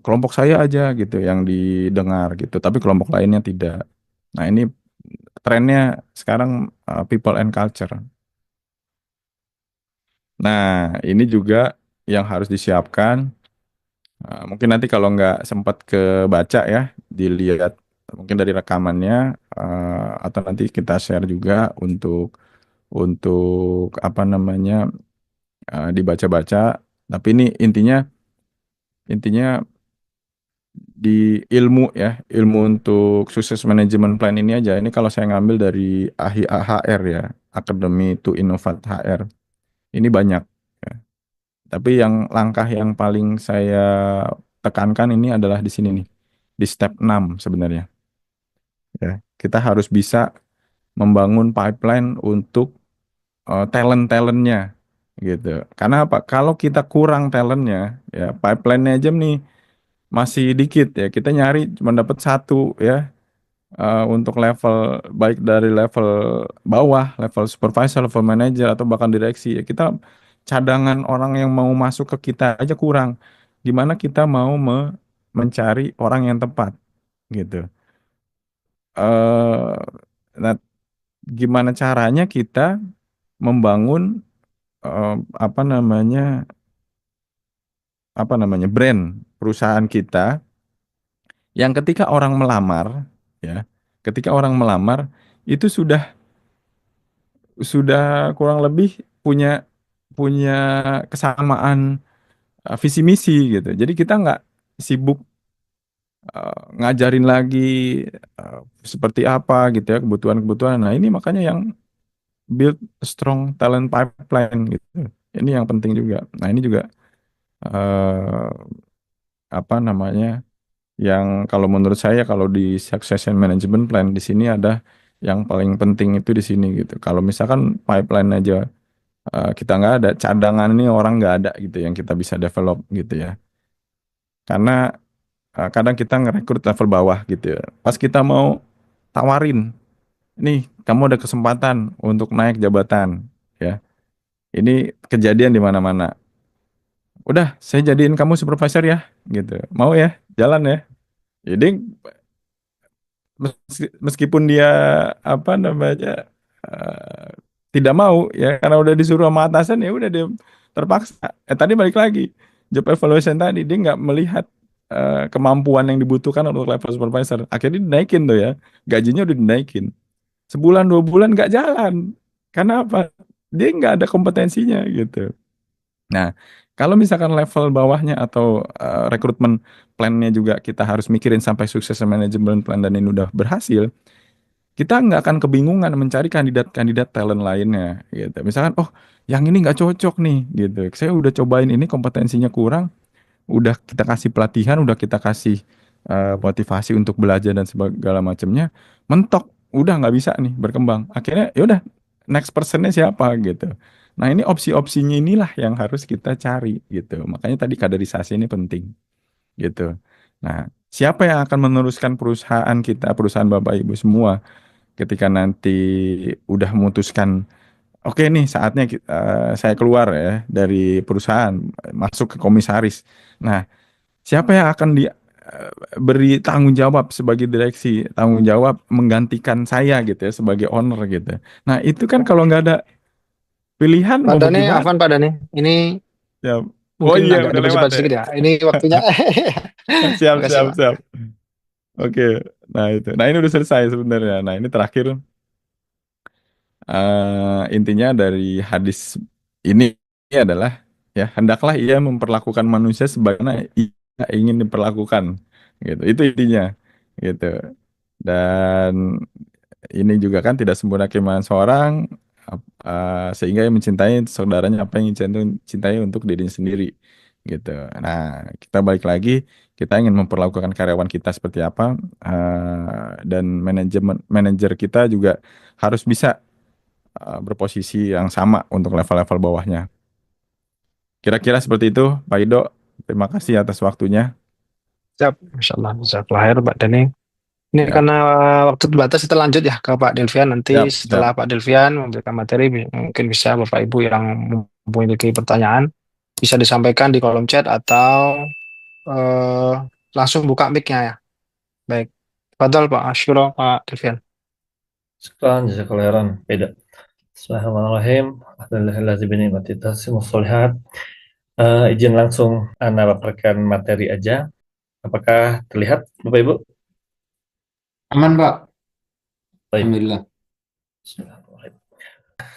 [SPEAKER 2] kelompok saya aja gitu yang didengar gitu, tapi kelompok lainnya tidak. Nah ini trennya sekarang people and culture. Nah ini juga yang harus disiapkan. Mungkin nanti kalau nggak sempat ke baca ya, dilihat mungkin dari rekamannya, atau nanti kita share juga untuk apa namanya, dibaca-baca. Tapi ini intinya di ilmu ya, ilmu untuk sukses manajemen plan ini aja. Ini kalau saya ngambil dari AHI AHR ya, Academy to Innovate HR. Ini banyak ya. Tapi yang langkah yang paling saya tekankan ini adalah di sini nih. Di step 6 sebenarnya. Ya, kita harus bisa membangun pipeline untuk talent-talentnya gitu. Karena apa? Kalau kita kurang talentnya, ya pipeline-nya aja nih masih dikit ya. Kita nyari cuma dapat satu ya, untuk level, baik dari level bawah, level supervisor, level manager atau bahkan direksi ya. Kita cadangan orang yang mau masuk ke kita aja kurang. Gimana kita mau mencari orang yang tepat gitu. eh nah, gimana caranya kita membangun eh, apa namanya brand perusahaan kita yang ketika orang melamar itu sudah kurang lebih punya punya kesamaan visi misi gitu. Jadi kita nggak sibuk ngajarin lagi eh, seperti apa gitu ya kebutuhan-kebutuhan. Nah ini makanya yang build a strong talent pipeline gitu. Ini yang penting juga. Nah ini juga eh, apa namanya, yang kalau menurut saya kalau di succession management plan di sini ada yang paling penting itu di sini gitu. Kalau misalkan pipeline aja kita nggak ada, cadangan ini orang nggak ada gitu yang kita bisa develop gitu ya. Karena kadang kita ngerekrut level bawah gitu ya. Pas kita mau tawarin, nih kamu ada kesempatan untuk naik jabatan ya. Ini kejadian di mana-mana. Udah, saya jadiin kamu supervisor ya gitu. Mau ya? Jalan ya. Jadi meskipun dia apa namanya, eh, tidak mau ya, karena udah disuruh sama atasan ya udah dia terpaksa. Tadi balik lagi job evaluation tadi dia nggak melihat kemampuan yang dibutuhkan untuk level supervisor. Akhirnya dinaikin tuh ya, gajinya udah dinaikin. Sebulan 2 bulan nggak jalan. Karena apa? Dia nggak ada kompetensinya gitu. Nah, kalau misalkan level bawahnya atau rekrutmen plan-nya juga kita harus mikirin sampai sukses management plan dan ini udah berhasil, kita nggak akan kebingungan mencari kandidat-kandidat talent lainnya gitu. Misalkan, oh yang ini nggak cocok nih gitu. Saya udah cobain ini kompetensinya kurang, udah kita kasih pelatihan, udah kita kasih motivasi untuk belajar dan segala macamnya, mentok, udah nggak bisa nih berkembang. Akhirnya ya udah next personnya siapa gitu. Nah ini opsi-opsinya inilah yang harus kita cari gitu. Makanya tadi kaderisasi ini penting gitu. Nah siapa yang akan meneruskan perusahaan kita, perusahaan Bapak Ibu semua ketika nanti udah memutuskan oke nih saatnya saya keluar ya dari perusahaan masuk ke komisaris. Nah, siapa yang akan beri tanggung jawab sebagai direksi, tanggung jawab menggantikan saya gitu ya sebagai owner gitu. Nah, itu kan kalau nggak ada pilihan
[SPEAKER 3] Pak
[SPEAKER 2] mau
[SPEAKER 3] Dani,
[SPEAKER 2] bagaimana?
[SPEAKER 3] Afwan Pak Dani, ini
[SPEAKER 2] Ya. Oh
[SPEAKER 3] mungkin
[SPEAKER 2] iya
[SPEAKER 3] agak
[SPEAKER 2] udah lewat
[SPEAKER 3] dipercepat
[SPEAKER 2] ya.
[SPEAKER 3] sedikit ya. Ini waktunya.
[SPEAKER 2] Siap
[SPEAKER 3] Makasih
[SPEAKER 2] siap
[SPEAKER 3] Pak.
[SPEAKER 2] siap. Oke. Nah, itu. Nah, ini udah selesai sebenarnya. Nah, ini terakhir intinya dari hadis ini adalah ya hendaklah ia memperlakukan manusia sebagaimana ia ingin diperlakukan gitu itu intinya gitu dan ini juga kan tidak sempurna keimanan seorang sehingga ia mencintai saudaranya apa yang cintai untuk dirinya sendiri gitu. Nah kita balik lagi kita ingin memperlakukan karyawan kita seperti apa dan manajemen manajer kita juga harus bisa berposisi yang sama untuk level-level bawahnya. Kira-kira seperti itu, Pak Ido. Terima kasih atas waktunya.
[SPEAKER 3] Siap, Masya Allah, Jazakallah khair Pak Dani. Ini
[SPEAKER 2] Siap,
[SPEAKER 3] karena waktu terbatas kita lanjut ya ke Pak Delvian. Nanti
[SPEAKER 2] siap, siap.
[SPEAKER 3] setelah Pak Delvian memberikan materi, mungkin bisa Bapak Ibu yang memiliki pertanyaan bisa disampaikan di kolom chat atau eh, langsung buka mic-nya ya. Baik. Fadal Pak Ashuro, Pak Delvian.
[SPEAKER 1] Sekarang jazakallahu khairan. Beda. Bismillahirrahmanirrahim. Alhamdulillahilladzi bi ni'matihi tatimmus shalihat. Izin langsung Anda paparkan materi aja. Apakah terlihat Bapak Ibu?
[SPEAKER 4] Aman, Pak.
[SPEAKER 1] Baik.
[SPEAKER 4] Alhamdulillah.
[SPEAKER 1] Bismillahirrahmanirrahim.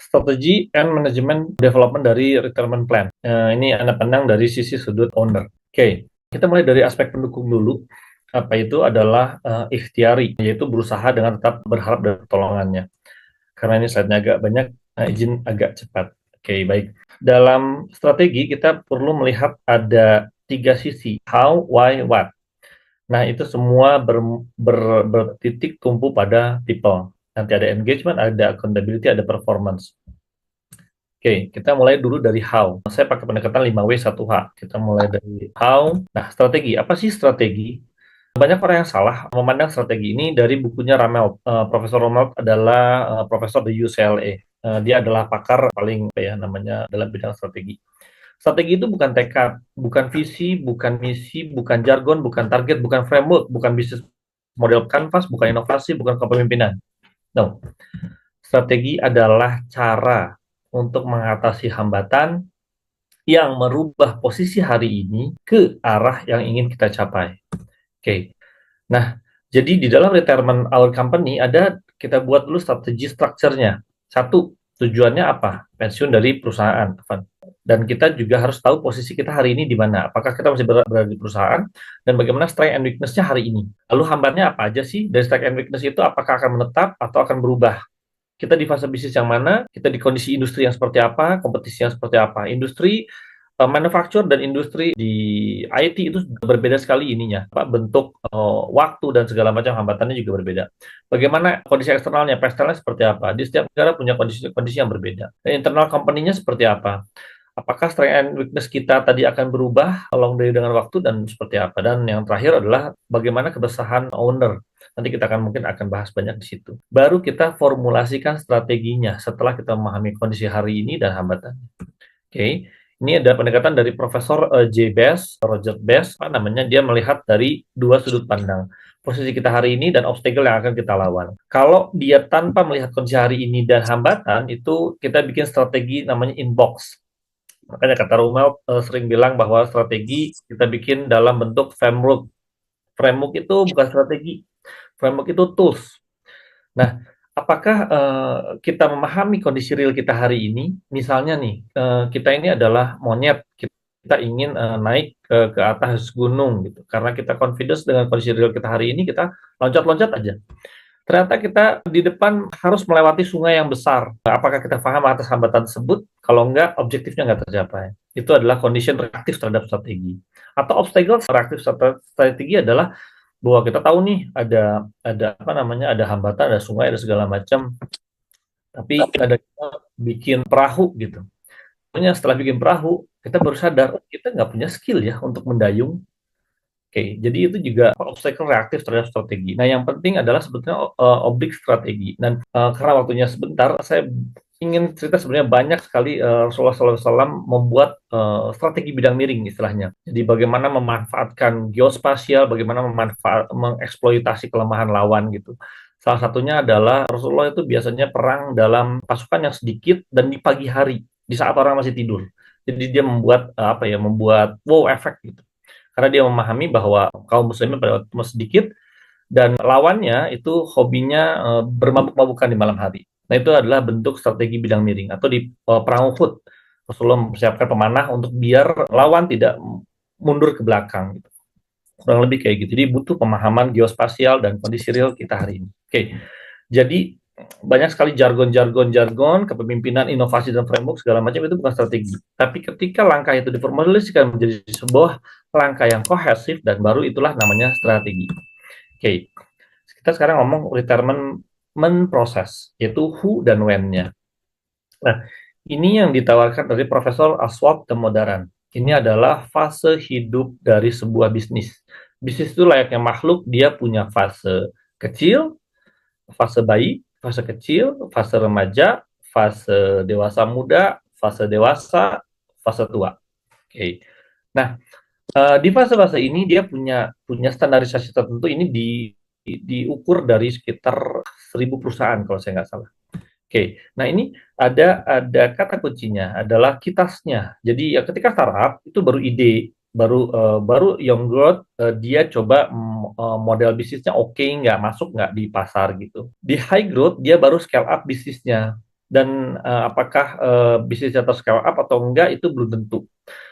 [SPEAKER 1] Strategi and management development dari retirement plan. Ini Anda pandang dari sisi sudut owner. Oke, kita mulai dari aspek pendukung dulu. Apa itu adalah ikhtiari, yaitu berusaha dengan tetap berharap dari pertolongannya. Karena ini slide-nya agak banyak, izin agak cepat. Oke, baik. Dalam strategi kita perlu melihat ada 3 sisi, how, why, what. Nah, itu semua bertitik tumpu pada people. Nanti ada engagement, ada accountability, ada performance. Oke, kita mulai dulu dari how. Saya pakai pendekatan 5W1H. Kita mulai dari how. Nah, strategi. Apa sih strategi? Banyak orang yang salah memandang strategi ini dari bukunya Ramelt. Profesor Ramelt adalah profesor di UCLA. Dia adalah pakar paling apa ya namanya dalam bidang strategi. Strategi itu bukan tekad, bukan visi, bukan misi, bukan jargon, bukan target, bukan framework, bukan bisnis model kanvas, bukan inovasi, bukan kepemimpinan. No. Strategi adalah cara untuk mengatasi hambatan yang merubah posisi hari ini ke arah yang ingin kita capai. Oke. Nah, jadi di dalam retirement our company ada kita buat dulu strategi strukturnya. Satu, tujuannya apa? Pensiun dari perusahaan. Dan kita juga harus tahu posisi kita hari ini di mana. Apakah kita masih berada di perusahaan dan bagaimana strength and weakness-nya hari ini. Lalu hambatannya apa aja sih? Dari strength and weakness itu apakah akan menetap atau akan berubah? Kita di fase bisnis yang mana? Kita di kondisi industri yang seperti apa? Kompetisi yang seperti apa? Industri manufacture dan industri di IT itu berbeda sekali ininya, bentuk waktu dan segala macam hambatannya juga berbeda. Bagaimana kondisi eksternalnya, pestanya seperti apa? Di setiap negara punya kondisi yang berbeda. Dan internal company-nya seperti apa? Apakah strength and weakness kita tadi akan berubah along dengan waktu dan seperti apa? Dan yang terakhir adalah bagaimana kebersamaan owner. Nanti kita mungkin akan bahas banyak di situ. Baru kita formulasikan strateginya setelah kita memahami kondisi hari ini dan hambatannya. Oke. Ini ada pendekatan dari Profesor J. Bass, Roger Bass, namanya dia melihat dari dua sudut pandang. Posisi kita hari ini dan obstacle yang akan kita lawan. Kalau dia tanpa melihat kondisi hari ini dan hambatan, itu kita bikin strategi namanya inbox. Makanya kata Rommel sering bilang bahwa strategi kita bikin dalam bentuk framework. Framework itu bukan strategi, framework itu tools. Nah, apakah kita memahami kondisi real kita hari ini? Misalnya nih, kita ini adalah monyet, kita ingin naik ke atas gunung gitu. Karena kita confidence dengan kondisi real kita hari ini, kita loncat-loncat aja. Ternyata kita di depan harus melewati sungai yang besar. Apakah kita paham atas hambatan tersebut? Kalau enggak, objektifnya nggak tercapai. Itu adalah condition reaktif terhadap strategi. Atau obstacle reaktif strategi adalah bahwa kita tahu nih ada apa namanya, ada hambatan, ada sungai, ada segala macam. Tapi ada kita bikin perahu gitu. Pokoknya setelah bikin perahu, kita baru sadar kita nggak punya skill ya untuk mendayung. Oke, jadi itu juga obstacle reaktif terhadap strategi. Nah, yang penting adalah sebetulnya oblik strategi. Dan karena waktunya sebentar, saya ingin cerita sebenarnya banyak sekali Rasulullah SAW membuat strategi bidang miring istilahnya. Jadi bagaimana memanfaatkan geospasial, bagaimana mengeksploitasi kelemahan lawan gitu. Salah satunya adalah Rasulullah itu biasanya perang dalam pasukan yang sedikit dan di pagi hari, di saat orang masih tidur. Jadi dia membuat membuat wow efek gitu. Karena dia memahami bahwa kaum muslimin pada waktu masih sedikit dan lawannya itu hobinya bermabuk-mabukan di malam hari. Nah, itu adalah bentuk strategi bidang miring. Atau di perang Uhud, Rasulullah mempersiapkan pemanah untuk biar lawan tidak mundur ke belakang. Gitu. Kurang lebih kayak gitu. Jadi butuh pemahaman geospasial dan kondisi real kita hari ini. Oke, jadi banyak sekali jargon kepemimpinan, inovasi dan framework segala macam itu bukan strategi. Tapi ketika langkah itu diformulasikan menjadi sebuah langkah yang kohesif dan baru, itulah namanya strategi. Oke, kita sekarang ngomong retirement proses, yaitu who dan when-nya. Nah, ini yang ditawarkan dari Profesor Aswad Damodaran. Ini adalah fase hidup dari sebuah bisnis. Bisnis itu layaknya makhluk, dia punya fase kecil, fase bayi, fase kecil, fase remaja, fase dewasa muda, fase dewasa, fase tua. Oke. Nah, di fase-fase ini dia punya standarisasi tertentu. Ini diukur dari sekitar 1.000 perusahaan kalau saya nggak salah. Oke, nah ini ada kata kuncinya adalah kitasnya. Jadi ya ketika startup itu baru ide, baru young growth, dia coba model bisnisnya oke nggak, masuk nggak di pasar gitu. Di high growth dia baru scale up bisnisnya, dan apakah bisnisnya scale up atau enggak itu belum tentu.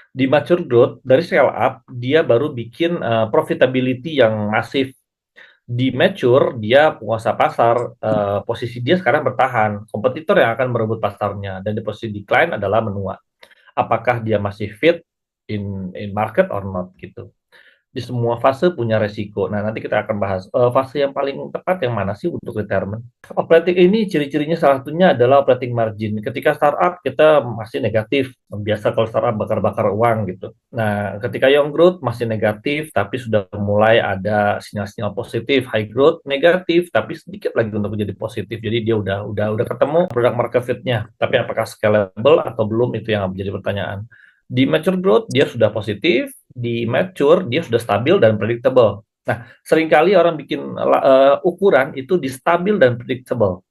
[SPEAKER 1] Di mature growth dari scale up dia baru bikin profitability yang masif. Di mature dia penguasa pasar, posisi dia sekarang bertahan, kompetitor yang akan merebut pasarnya, dan di posisi decline adalah menua. Apakah dia masih fit in market or not gitu. Di semua fase punya resiko. Nah, nanti kita akan bahas fase yang paling tepat yang mana sih untuk retirement. Operating ini ciri-cirinya salah satunya adalah operating margin. Ketika startup kita masih negatif. Biasa kalau startup bakar-bakar uang gitu. Nah, ketika young growth masih negatif tapi sudah mulai ada sinyal-sinyal positif. High growth negatif tapi sedikit lagi untuk menjadi positif. Jadi dia udah ketemu product market fit-nya. Tapi apakah scalable atau belum, itu yang menjadi pertanyaan. Di mature growth dia sudah positif, di mature dia sudah stabil dan predictable. Nah, seringkali orang bikin ukuran itu di stabil dan predictable.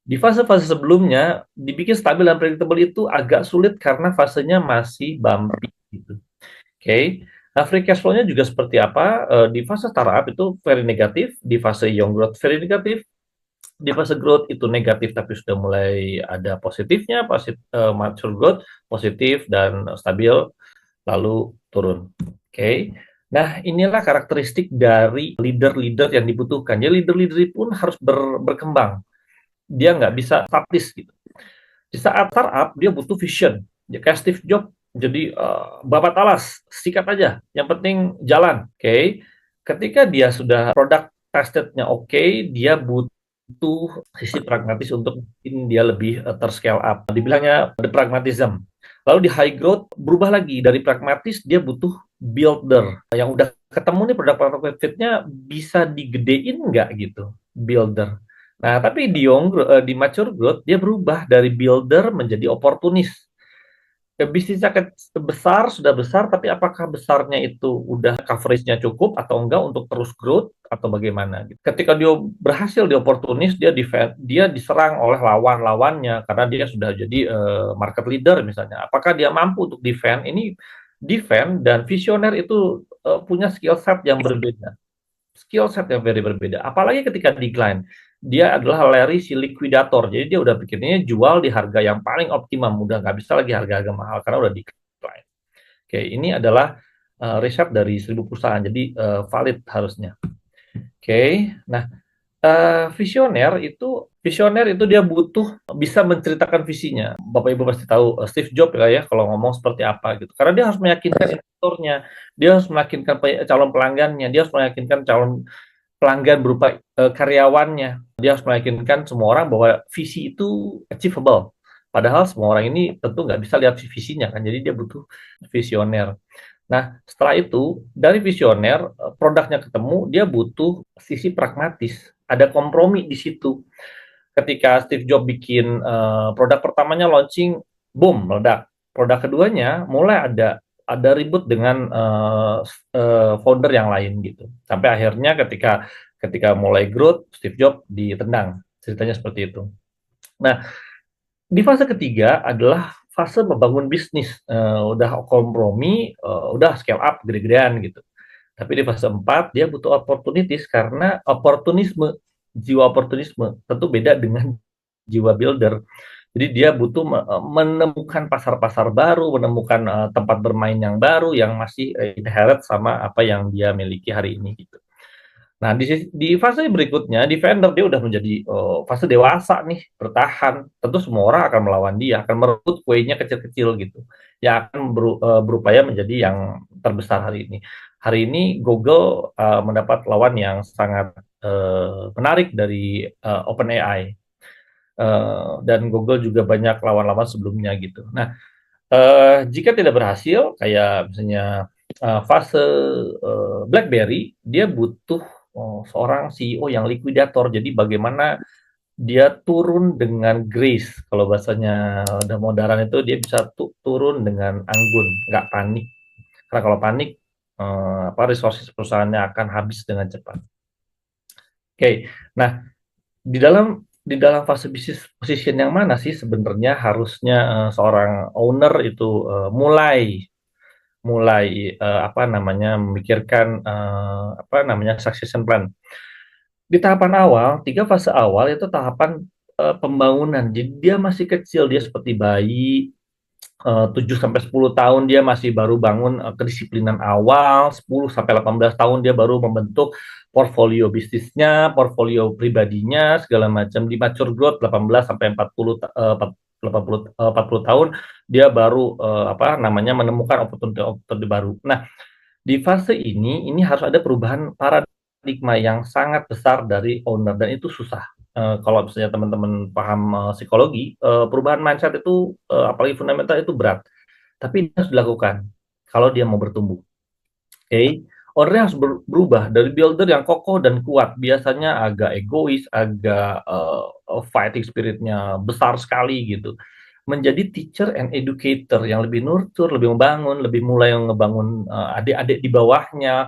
[SPEAKER 1] Di fase-fase sebelumnya dibikin stabil dan predictable itu agak sulit karena fasenya masih bumpy gitu. Oke. Nah, free cash flow-nya juga seperti apa? Di fase startup itu very negatif, di fase young growth very negatif, di fase growth itu negatif tapi sudah mulai ada positifnya, mature growth positif dan stabil, lalu turun. Oke. Nah, inilah karakteristik dari leader-leader yang dibutuhkan. Jadi leader-leader pun harus berkembang. Dia nggak bisa statis gitu. Di saat startup dia butuh vision. Ya, kayak Steve Jobs. Jadi babat alas, sikat aja. Yang penting jalan. Oke. Ketika dia sudah product tested-nya oke, dia butuh sisi pragmatis untuk bikin dia lebih terscale up. Dibilangnya the pragmatism. Lalu di high growth berubah lagi, dari pragmatis dia butuh builder. Yang udah ketemu nih produk fit-nya bisa digedein nggak gitu, builder. Nah, tapi di mature growth dia berubah dari builder menjadi oportunis. Bisnisnya besar, sudah besar, tapi apakah besarnya itu udah coverage-nya cukup atau enggak untuk terus growth, atau bagaimana gitu. Ketika dia berhasil di oportunis, dia diserang oleh lawan-lawannya karena dia sudah jadi market leader misalnya. Apakah dia mampu untuk defend? Ini defend dan visioner itu punya skill set yang berbeda. Skill set yang very berbeda. Apalagi ketika decline, dia adalah Larry si liquidator. Jadi dia udah pikirnya jual di harga yang paling optimum, udah nggak bisa lagi harga-harga mahal karena udah decline. Oke, ini adalah riset dari 1000 perusahaan, jadi valid harusnya. Oke, nah visioner itu dia butuh bisa menceritakan visinya. Bapak Ibu pasti tahu Steve Jobs ya kalau ngomong seperti apa gitu. Karena dia harus meyakinkan investornya, dia harus meyakinkan calon pelanggannya, dia harus meyakinkan calon pelanggan berupa karyawannya. Dia harus meyakinkan semua orang bahwa visi itu achievable. Padahal semua orang ini tentu nggak bisa lihat visinya kan, jadi dia butuh visioner. Nah, setelah itu, dari visioner, produknya ketemu, dia butuh sisi pragmatis. Ada kompromi di situ. Ketika Steve Jobs bikin produk pertamanya launching, boom, meledak. Produk keduanya mulai ada ribut dengan founder yang lain gitu. Sampai akhirnya ketika mulai growth, Steve Jobs ditendang. Ceritanya seperti itu. Nah, di fase ketiga adalah fase membangun bisnis. Udah kompromi, udah scale up gede-gedean gitu. Tapi di fase 4 dia butuh opportunities karena jiwa oportunisme tentu beda dengan jiwa builder. Jadi dia butuh menemukan pasar-pasar baru, menemukan tempat bermain yang baru yang masih inherent sama apa yang dia miliki hari ini gitu. Nah, di fase berikutnya, defender dia udah menjadi fase dewasa nih, bertahan. Tentu semua orang akan melawan dia, akan merebut kuenya kecil-kecil gitu. Yang akan berupaya menjadi yang terbesar hari ini. Hari ini Google mendapat lawan yang sangat menarik dari OpenAI. Dan Google juga banyak lawan-lawan sebelumnya gitu. Nah, jika tidak berhasil, kayak misalnya fase BlackBerry, dia butuh seorang CEO yang likuidator. Jadi bagaimana dia turun dengan grace. Kalau bahasanya udah modern itu dia bisa turun dengan anggun, nggak panik. Karena kalau panik, resources perusahaannya akan habis dengan cepat. Oke, nah di dalam fase bisnis position yang mana sih sebenarnya harusnya seorang owner itu mulai memikirkan succession plan. Di tahapan awal, 3 fase awal itu tahapan pembangunan. Jadi dia masih kecil, dia seperti bayi. 7 sampai 10 tahun dia masih baru bangun kedisiplinan awal, 10 sampai 18 tahun dia baru membentuk portfolio bisnisnya, portfolio pribadinya, segala macam. Di mature growth 18 sampai 40 tahun dia baru menemukan opportunity baru. Nah, di fase ini harus ada perubahan paradigma yang sangat besar dari owner dan itu susah. Kalau misalnya teman-teman paham psikologi, perubahan mindset itu apalagi fundamental itu berat, tapi harus dilakukan kalau dia mau bertumbuh. Oke, owner harus berubah dari builder yang kokoh dan kuat, biasanya agak egois, agak fighting spiritnya besar sekali gitu, menjadi teacher and educator yang lebih nurture, lebih membangun, lebih mulai ngebangun adik-adik di bawahnya.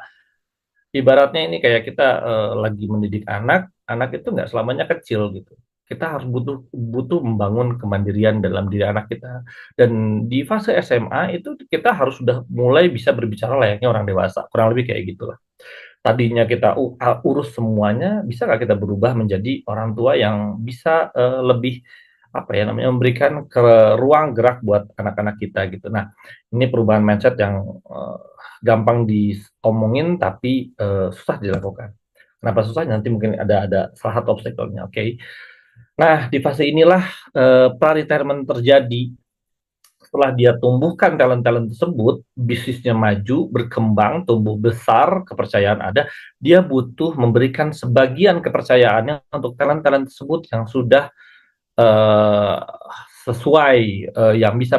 [SPEAKER 1] Ibaratnya ini kayak kita lagi mendidik anak itu nggak selamanya kecil gitu. Kita harus butuh membangun kemandirian dalam diri anak kita. Dan di fase SMA itu kita harus sudah mulai bisa berbicara layaknya orang dewasa, kurang lebih kayak gitulah. Tadinya kita urus semuanya, bisa nggak kita berubah menjadi orang tua yang bisa lebih memberikan ruang gerak buat anak-anak kita gitu. Nah, ini perubahan mindset yang gampang diomongin tapi susah dilakukan. Kenapa susah? Nanti mungkin ada salah satu obstacle-nya. Oke. Nah, di fase inilah pra-retirement terjadi. Setelah dia tumbuhkan talent-talent tersebut, bisnisnya maju, berkembang, tumbuh besar, kepercayaan ada, dia butuh memberikan sebagian kepercayaannya untuk talent-talent tersebut yang sudah sesuai yang bisa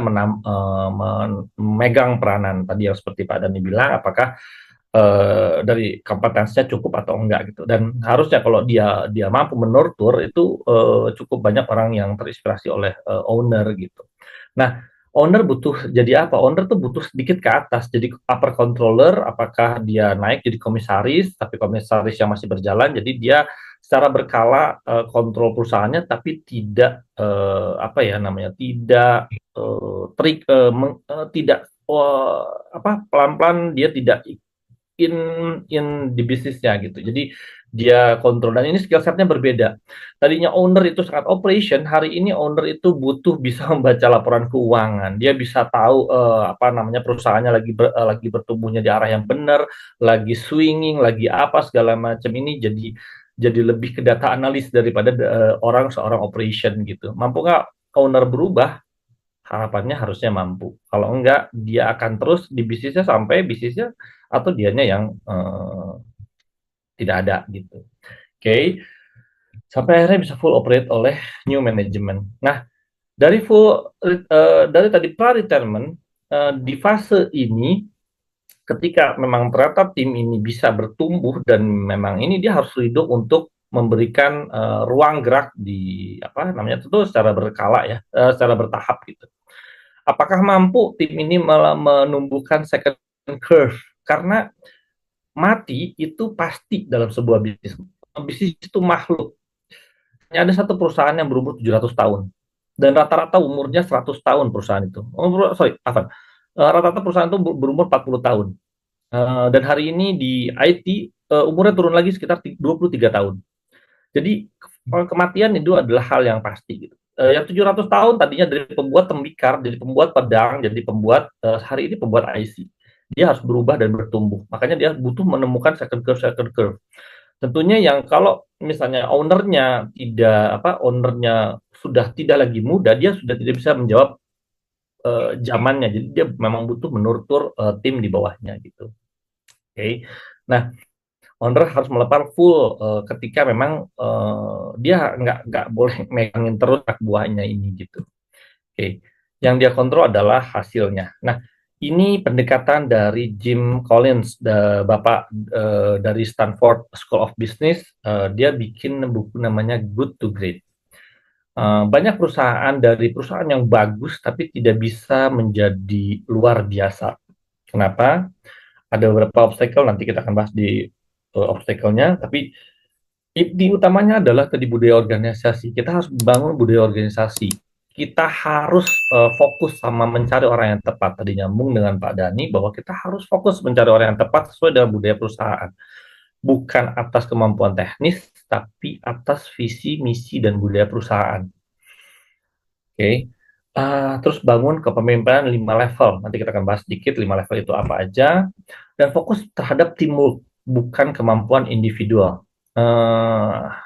[SPEAKER 1] memegang peranan tadi yang seperti Pak Dani bilang, apakah dari kompetensinya cukup atau enggak gitu. Dan harusnya kalau dia mampu menurtur itu cukup banyak orang yang terinspirasi oleh owner gitu. Nah, Owner butuh jadi apa? Owner tuh butuh sedikit ke atas. Jadi upper controller, apakah dia naik jadi komisaris, tapi komisaris yang masih berjalan, jadi dia secara berkala kontrol perusahaannya, tapi tidak apa ya namanya, tidak tidak apa pelan-pelan dia tidak in in di bisnisnya gitu. Jadi dia kontrol dan ini skill setnya berbeda. Tadinya owner itu sangat operation, hari ini owner itu butuh bisa membaca laporan keuangan. Dia bisa tahu apa namanya perusahaannya lagi bertumbuhnya di arah yang benar, lagi swinging, lagi apa segala macam ini jadi lebih ke data analis daripada seorang operation gitu. Mampu nggak owner berubah? Harapannya harusnya mampu. Kalau enggak, dia akan terus di bisnisnya sampai bisnisnya atau dianya yang tidak ada gitu. Oke, sampai akhirnya bisa full operate oleh new management. Nah, dari tadi pra-retirement di fase ini ketika memang ternyata tim ini bisa bertumbuh dan memang ini dia harus ridho untuk memberikan ruang gerak di apa namanya itu secara berkala ya, secara bertahap gitu. Apakah mampu tim ini menumbuhkan second curve? Karena mati itu pasti dalam sebuah bisnis. Bisnis itu makhluk. Ada satu perusahaan yang berumur 700 tahun. Dan rata-rata umurnya 100 tahun perusahaan itu. Afan. Rata-rata perusahaan itu berumur 40 tahun. Dan hari ini di IT umurnya turun lagi sekitar 23 tahun. Jadi kematian itu adalah hal yang pasti gitu. Yang 700 tahun tadinya dari pembuat tembikar, jadi pembuat pedang, jadi pembuat hari ini pembuat IC. Dia harus berubah dan bertumbuh. Makanya dia butuh menemukan second curve. Tentunya yang kalau misalnya ownernya sudah tidak lagi muda, dia sudah tidak bisa menjawab zamannya. Jadi dia memang butuh menurtur tim di bawahnya gitu. Oke. Nah, owner harus melepas full ketika memang dia nggak boleh megangin terus anak buahnya ini gitu. Oke, yang dia kontrol adalah hasilnya. Nah, ini pendekatan dari Jim Collins, bapak dari Stanford School of Business. Dia bikin buku namanya Good to Great. Banyak perusahaan yang bagus tapi tidak bisa menjadi luar biasa. Kenapa? Ada beberapa obstacle, nanti kita akan bahas di obstacle-nya, tapi inti utamanya adalah tadi budaya organisasi. Kita harus bangun budaya organisasi. Kita harus fokus sama mencari orang yang tepat. Tadi nyambung dengan Pak Dani bahwa kita harus fokus mencari orang yang tepat sesuai dengan budaya perusahaan. Bukan atas kemampuan teknis, tapi atas visi, misi, dan budaya perusahaan. Oke. Terus bangun kepemimpinan 5 level. Nanti kita akan bahas sedikit 5 level itu apa aja. Dan fokus terhadap teamwork, bukan kemampuan individual.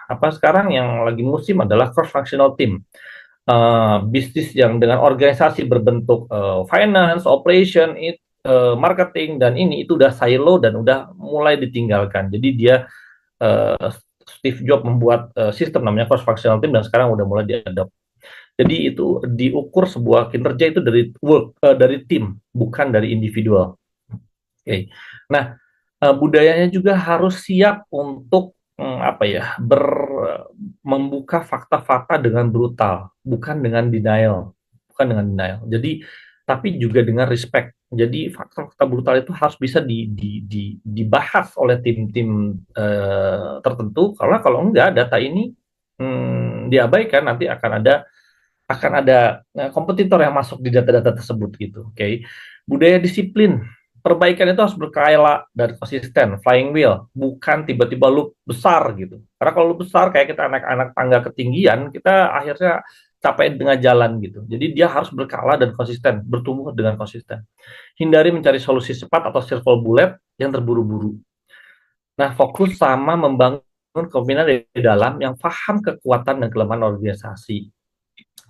[SPEAKER 1] Apa sekarang yang lagi musim adalah cross-functional team. Bisnis yang dengan organisasi berbentuk finance, operation, marketing, dan ini itu udah silo dan udah mulai ditinggalkan. Jadi dia Steve Jobs membuat sistem namanya cross-functional team dan sekarang udah mulai diadopt. Jadi itu diukur sebuah kinerja itu dari tim, bukan dari individual. Oke. Nah, budayanya juga harus siap untuk membuka fakta-fakta dengan brutal, bukan dengan denial. Jadi tapi juga dengan respect. Jadi fakta-fakta brutal itu harus bisa dibahas oleh tim-tim tertentu, karena kalau enggak data ini diabaikan, nanti akan ada kompetitor yang masuk di data-data tersebut gitu. Oke. Budaya disiplin. Perbaikan itu harus berkala dan konsisten, flying wheel, bukan tiba-tiba loop besar gitu. Karena kalau loop besar kayak kita anak-anak tangga ketinggian, kita akhirnya capek dengan jalan gitu. Jadi dia harus berkala dan konsisten, bertumbuh dengan konsisten. Hindari mencari solusi cepat atau circle bullet yang terburu-buru. Nah, fokus sama membangun kepemimpinan dari dalam yang paham kekuatan dan kelemahan organisasi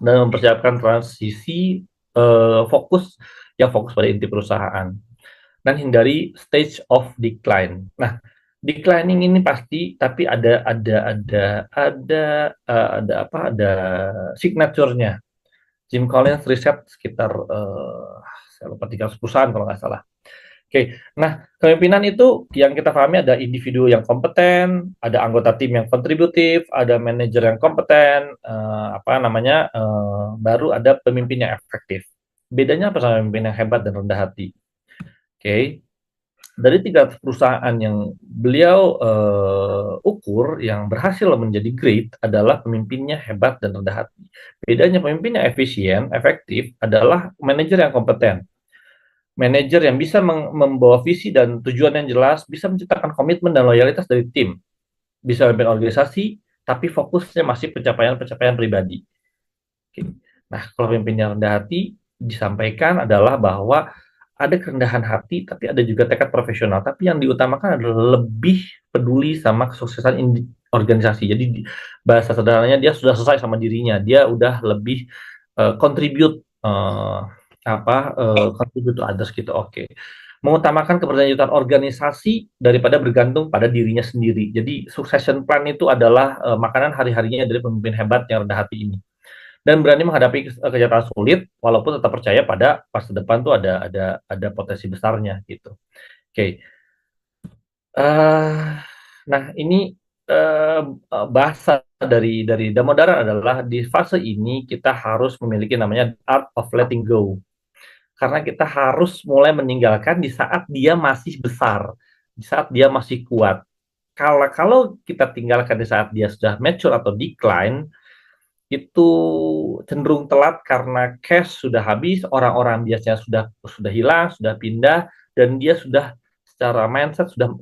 [SPEAKER 1] dan mempersiapkan transisi fokus pada inti perusahaan dan hindari stage of decline. Nah, declining ini pasti, tapi ada signature-nya. Jim Collins riset sekitar saya lupa 300 perusahaan kalau nggak salah. Oke, nah kepemimpinan itu yang kita pahami ada individu yang kompeten, ada anggota tim yang kontributif, ada manajer yang kompeten, baru ada pemimpin yang efektif. Bedanya apa sama pemimpin yang hebat dan rendah hati? Oke. Dari 3 perusahaan yang beliau ukur, yang berhasil menjadi great adalah pemimpinnya hebat dan rendah hati. Bedanya pemimpin yang efisien, efektif adalah manajer yang kompeten. Manajer yang bisa membawa visi dan tujuan yang jelas, bisa menciptakan komitmen dan loyalitas dari tim, bisa memimpin organisasi, tapi fokusnya masih pencapaian-pencapaian pribadi. Oke. Nah, kalau pemimpin yang rendah hati disampaikan adalah bahwa ada kerendahan hati, tapi ada juga tekad profesional. Tapi yang diutamakan adalah lebih peduli sama kesuksesan organisasi. Jadi bahasa sederhananya dia sudah selesai sama dirinya, dia udah lebih contribute contribute to others gitu. Oke. Mengutamakan keberlanjutan organisasi daripada bergantung pada dirinya sendiri. Jadi succession plan itu adalah makanan hari-harinya dari pemimpin hebat yang rendah hati ini, dan berani menghadapi kenyataan sulit walaupun tetap percaya pada masa depan tuh ada potensi besarnya gitu. Oke. Nah, ini bahasa dari Damodaran adalah di fase ini kita harus memiliki namanya art of letting go. Karena kita harus mulai meninggalkan di saat dia masih besar, di saat dia masih kuat. Kalau kita tinggalkan di saat dia sudah mature atau decline, itu cenderung telat karena cash sudah habis, orang-orang biasanya sudah hilang, sudah pindah, dan dia sudah secara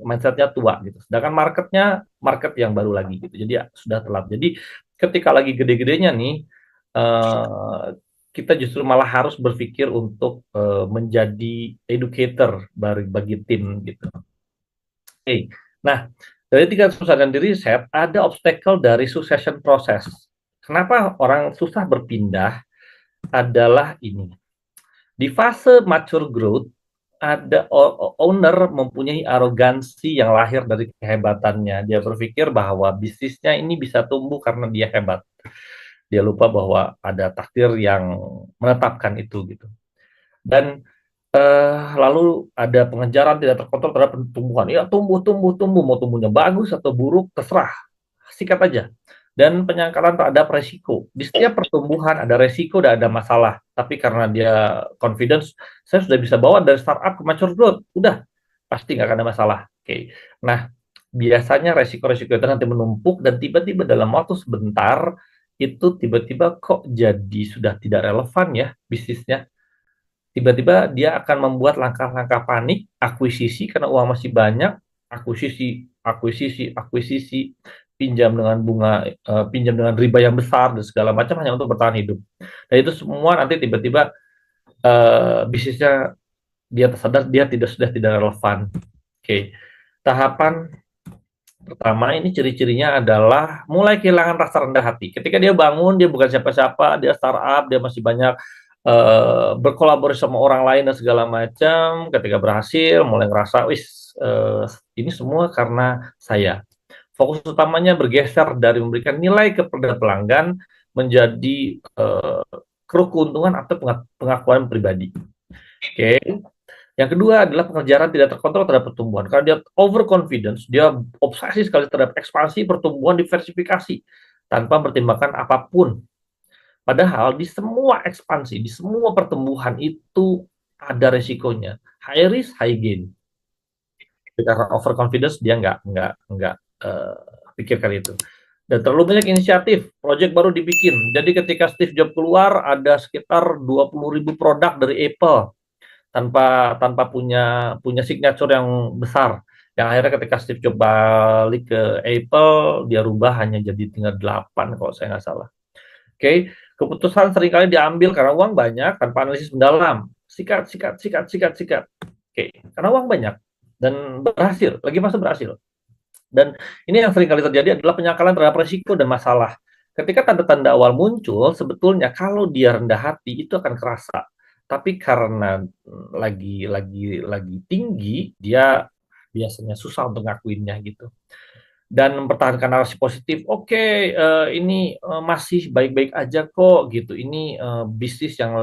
[SPEAKER 1] mindsetnya tua gitu. Sedangkan market yang baru lagi gitu. Jadi ya, sudah telat. Jadi ketika lagi gede-gedenya nih, eh, kita justru malah harus berpikir untuk menjadi educator bagi tim gitu. Oke. Nah, dari 3 perusahaan di riset, ada obstacle dari succession process. Kenapa orang susah berpindah adalah ini. Di fase mature growth, ada owner mempunyai arogansi yang lahir dari kehebatannya. Dia berpikir bahwa bisnisnya ini bisa tumbuh karena dia hebat. Dia lupa bahwa ada takdir yang menetapkan itu gitu. Dan lalu ada pengejaran tidak terkontrol terhadap pertumbuhan. Ya tumbuh, mau tumbuhnya bagus atau buruk terserah, sikat aja. Dan penyangkalan terhadap resiko. Di setiap pertumbuhan ada resiko dan ada masalah. Tapi karena dia confidence, saya sudah bisa bawa dari startup ke mature growth, udah pasti nggak akan ada masalah. Oke. Nah, biasanya resiko-resiko itu nanti menumpuk dan tiba-tiba dalam waktu sebentar itu tiba-tiba kok jadi sudah tidak relevan ya bisnisnya. Tiba-tiba dia akan membuat langkah-langkah panik, akuisisi karena uang masih banyak, akuisisi, pinjam dengan bunga, pinjam dengan riba yang besar dan segala macam hanya untuk bertahan hidup. Dan itu semua nanti tiba-tiba bisnisnya dia tersadar dia sudah tidak relevan. Oke. Tahapan pertama ini ciri-cirinya adalah mulai kehilangan rasa rendah hati. Ketika dia bangun, dia bukan siapa-siapa, dia startup, dia masih banyak berkolaborasi sama orang lain dan segala macam. Ketika berhasil, mulai ngerasa, ini semua karena saya. Fokus utamanya bergeser dari memberikan nilai kepada pelanggan menjadi keuntungan atau pengakuan pribadi. Oke. Yang kedua adalah pengejaran tidak terkontrol terhadap pertumbuhan. Karena dia overconfidence, dia obsesi sekali terhadap ekspansi, pertumbuhan, diversifikasi tanpa mempertimbangkan apapun. Padahal di semua ekspansi, di semua pertumbuhan itu ada resikonya. High risk, high gain. Karena overconfidence dia nggak pikirkan itu. Dan terlalu banyak inisiatif, proyek baru dibikin. Jadi ketika Steve Jobs keluar, ada sekitar 20.000 produk dari Apple tanpa punya signature yang besar. Yang akhirnya ketika Steve Jobs balik ke Apple, dia rubah hanya jadi tinggal 8 kalau saya nggak salah. Oke, keputusan seringkali diambil karena uang banyak tanpa analisis mendalam. Sikat. Oke, karena uang banyak dan berhasil, lagi masa berhasil. Dan ini yang seringkali terjadi adalah penyangkalan terhadap resiko dan masalah. Ketika tanda-tanda awal muncul, sebetulnya kalau dia rendah hati itu akan kerasa. Tapi karena lagi tinggi, dia biasanya susah untuk ngakuinnya gitu. Dan mempertahankan narasi positif, ini masih baik-baik aja kok gitu. Ini bisnis yang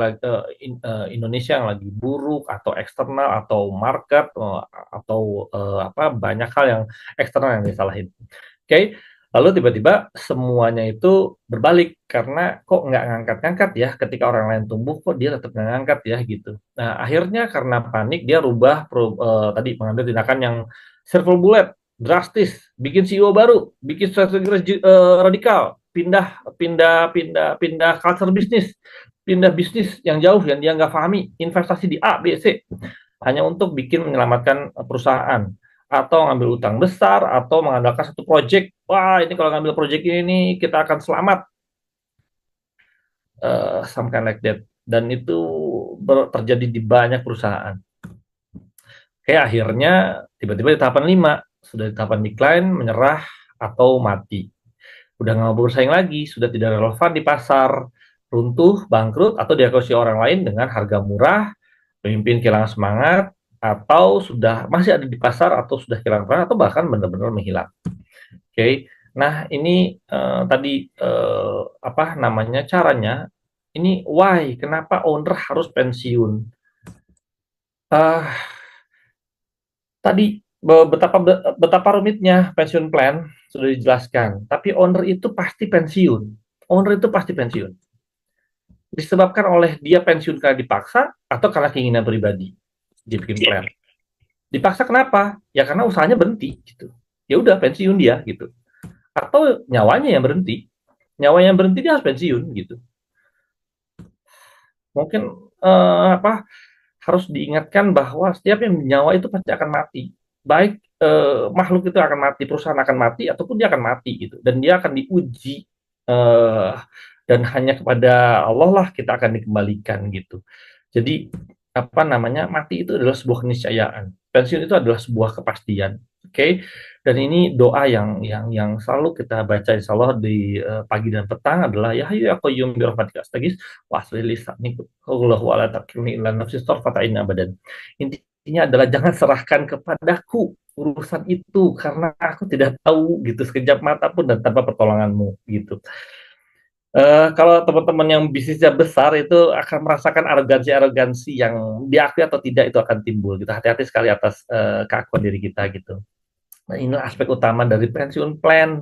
[SPEAKER 1] Indonesia yang lagi buruk atau eksternal atau market atau banyak hal yang eksternal yang disalahin. Oke. Lalu tiba-tiba semuanya itu berbalik karena kok nggak ngangkat-ngangkat ya, ketika orang lain tumbuh kok dia tetap nggak ngangkat ya gitu. Nah akhirnya karena panik dia rubah tadi mengambil tindakan yang silver bullet, drastis, bikin CEO baru, bikin strategi radikal, pindah pindah pindah pindah culture bisnis, pindah bisnis yang jauh yang dia nggak pahami, investasi di A, B, C, hanya untuk bikin menyelamatkan perusahaan atau ngambil utang besar atau mengandalkan satu project. Wah, ini kalau ngambil project ini nih kita akan selamat, something like that. Dan itu terjadi di banyak perusahaan. Kayak akhirnya tiba-tiba di tahapan 5, sudah di tahapan decline, menyerah atau mati. Udah nggak mau bersaing lagi, sudah tidak relevan di pasar, runtuh, bangkrut, atau diakuisisi orang lain dengan harga murah, pemimpin kehilangan semangat, atau sudah masih ada di pasar, atau sudah kehilangan peran, atau bahkan benar-benar menghilang. Oke, nah ini tadi apa namanya caranya? Ini why? Kenapa owner harus pensiun? Uh, Tadi betapa betapa rumitnya pensiun plan sudah dijelaskan. Tapi owner itu pasti pensiun. Owner itu pasti pensiun. Disebabkan oleh dia pensiun karena dipaksa atau karena keinginan pribadi. Dia bikin plan. Dipaksa kenapa? Ya karena usahanya berhenti gitu. Ya udah pensiun dia gitu. Atau nyawanya yang berhenti. Nyawanya yang berhenti dia harus pensiun gitu. Mungkin apa harus diingatkan bahwa setiap yang nyawa itu pasti akan mati. Baik makhluk itu akan mati, perusahaan akan mati, ataupun dia akan mati gitu. Dan dia akan diuji eh, dan hanya kepada Allah lah kita akan dikembalikan gitu. Jadi apa namanya mati itu adalah sebuah keniscayaan. Pensiun itu adalah sebuah kepastian. Oke, okay? Dan ini doa yang selalu kita baca insya Allah di pagi dan petang adalah ya hayyu ya qayyum bi rahmatika astaghits waslih lisani qulhu wa la takilni ila nafsi tarfata ain abadan. Intinya adalah jangan serahkan kepadaku urusan itu karena aku tidak tahu gitu sekejap mata pun dan tanpa pertolonganmu gitu. Kalau teman-teman yang bisnisnya besar itu akan merasakan arogansi-arogansi yang diakui atau tidak itu akan timbul gitu. Hati-hati sekali atas keakuan diri kita gitu. Nah, inilah aspek utama dari pensiun plan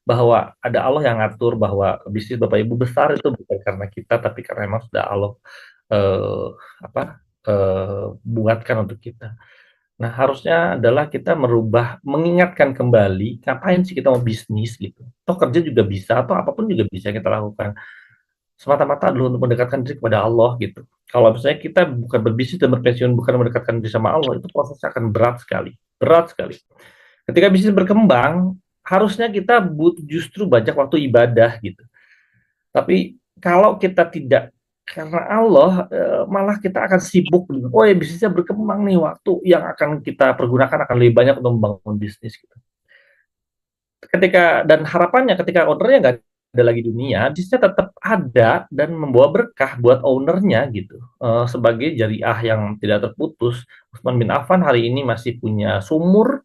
[SPEAKER 1] bahwa ada Allah yang ngatur bahwa bisnis Bapak Ibu besar itu bukan karena kita tapi karena memang sudah Allah eh, apa buatkan untuk kita. Nah, harusnya adalah kita merubah, mengingatkan kembali ngapain sih kita mau bisnis gitu. Toh kerja juga bisa, atau apapun juga bisa kita lakukan. Semata-mata adalah untuk mendekatkan diri kepada Allah gitu. Kalau misalnya kita bukan berbisnis dan berpensiun bukan mendekatkan diri sama Allah, itu prosesnya akan berat sekali. Berat sekali. Ketika bisnis berkembang, harusnya kita justru banyak waktu ibadah gitu. Tapi kalau kita tidak karena Allah malah kita akan sibuk dengan oh ya bisnisnya berkembang nih waktu yang akan kita pergunakan akan lebih banyak untuk membangun bisnis gitu. Ketika dan harapannya ketika ownernya nggak ada lagi dunia, bisnisnya tetap ada dan membawa berkah buat ownernya gitu. Sebagai jariah yang tidak terputus, Utsman bin Affan hari ini masih punya sumur,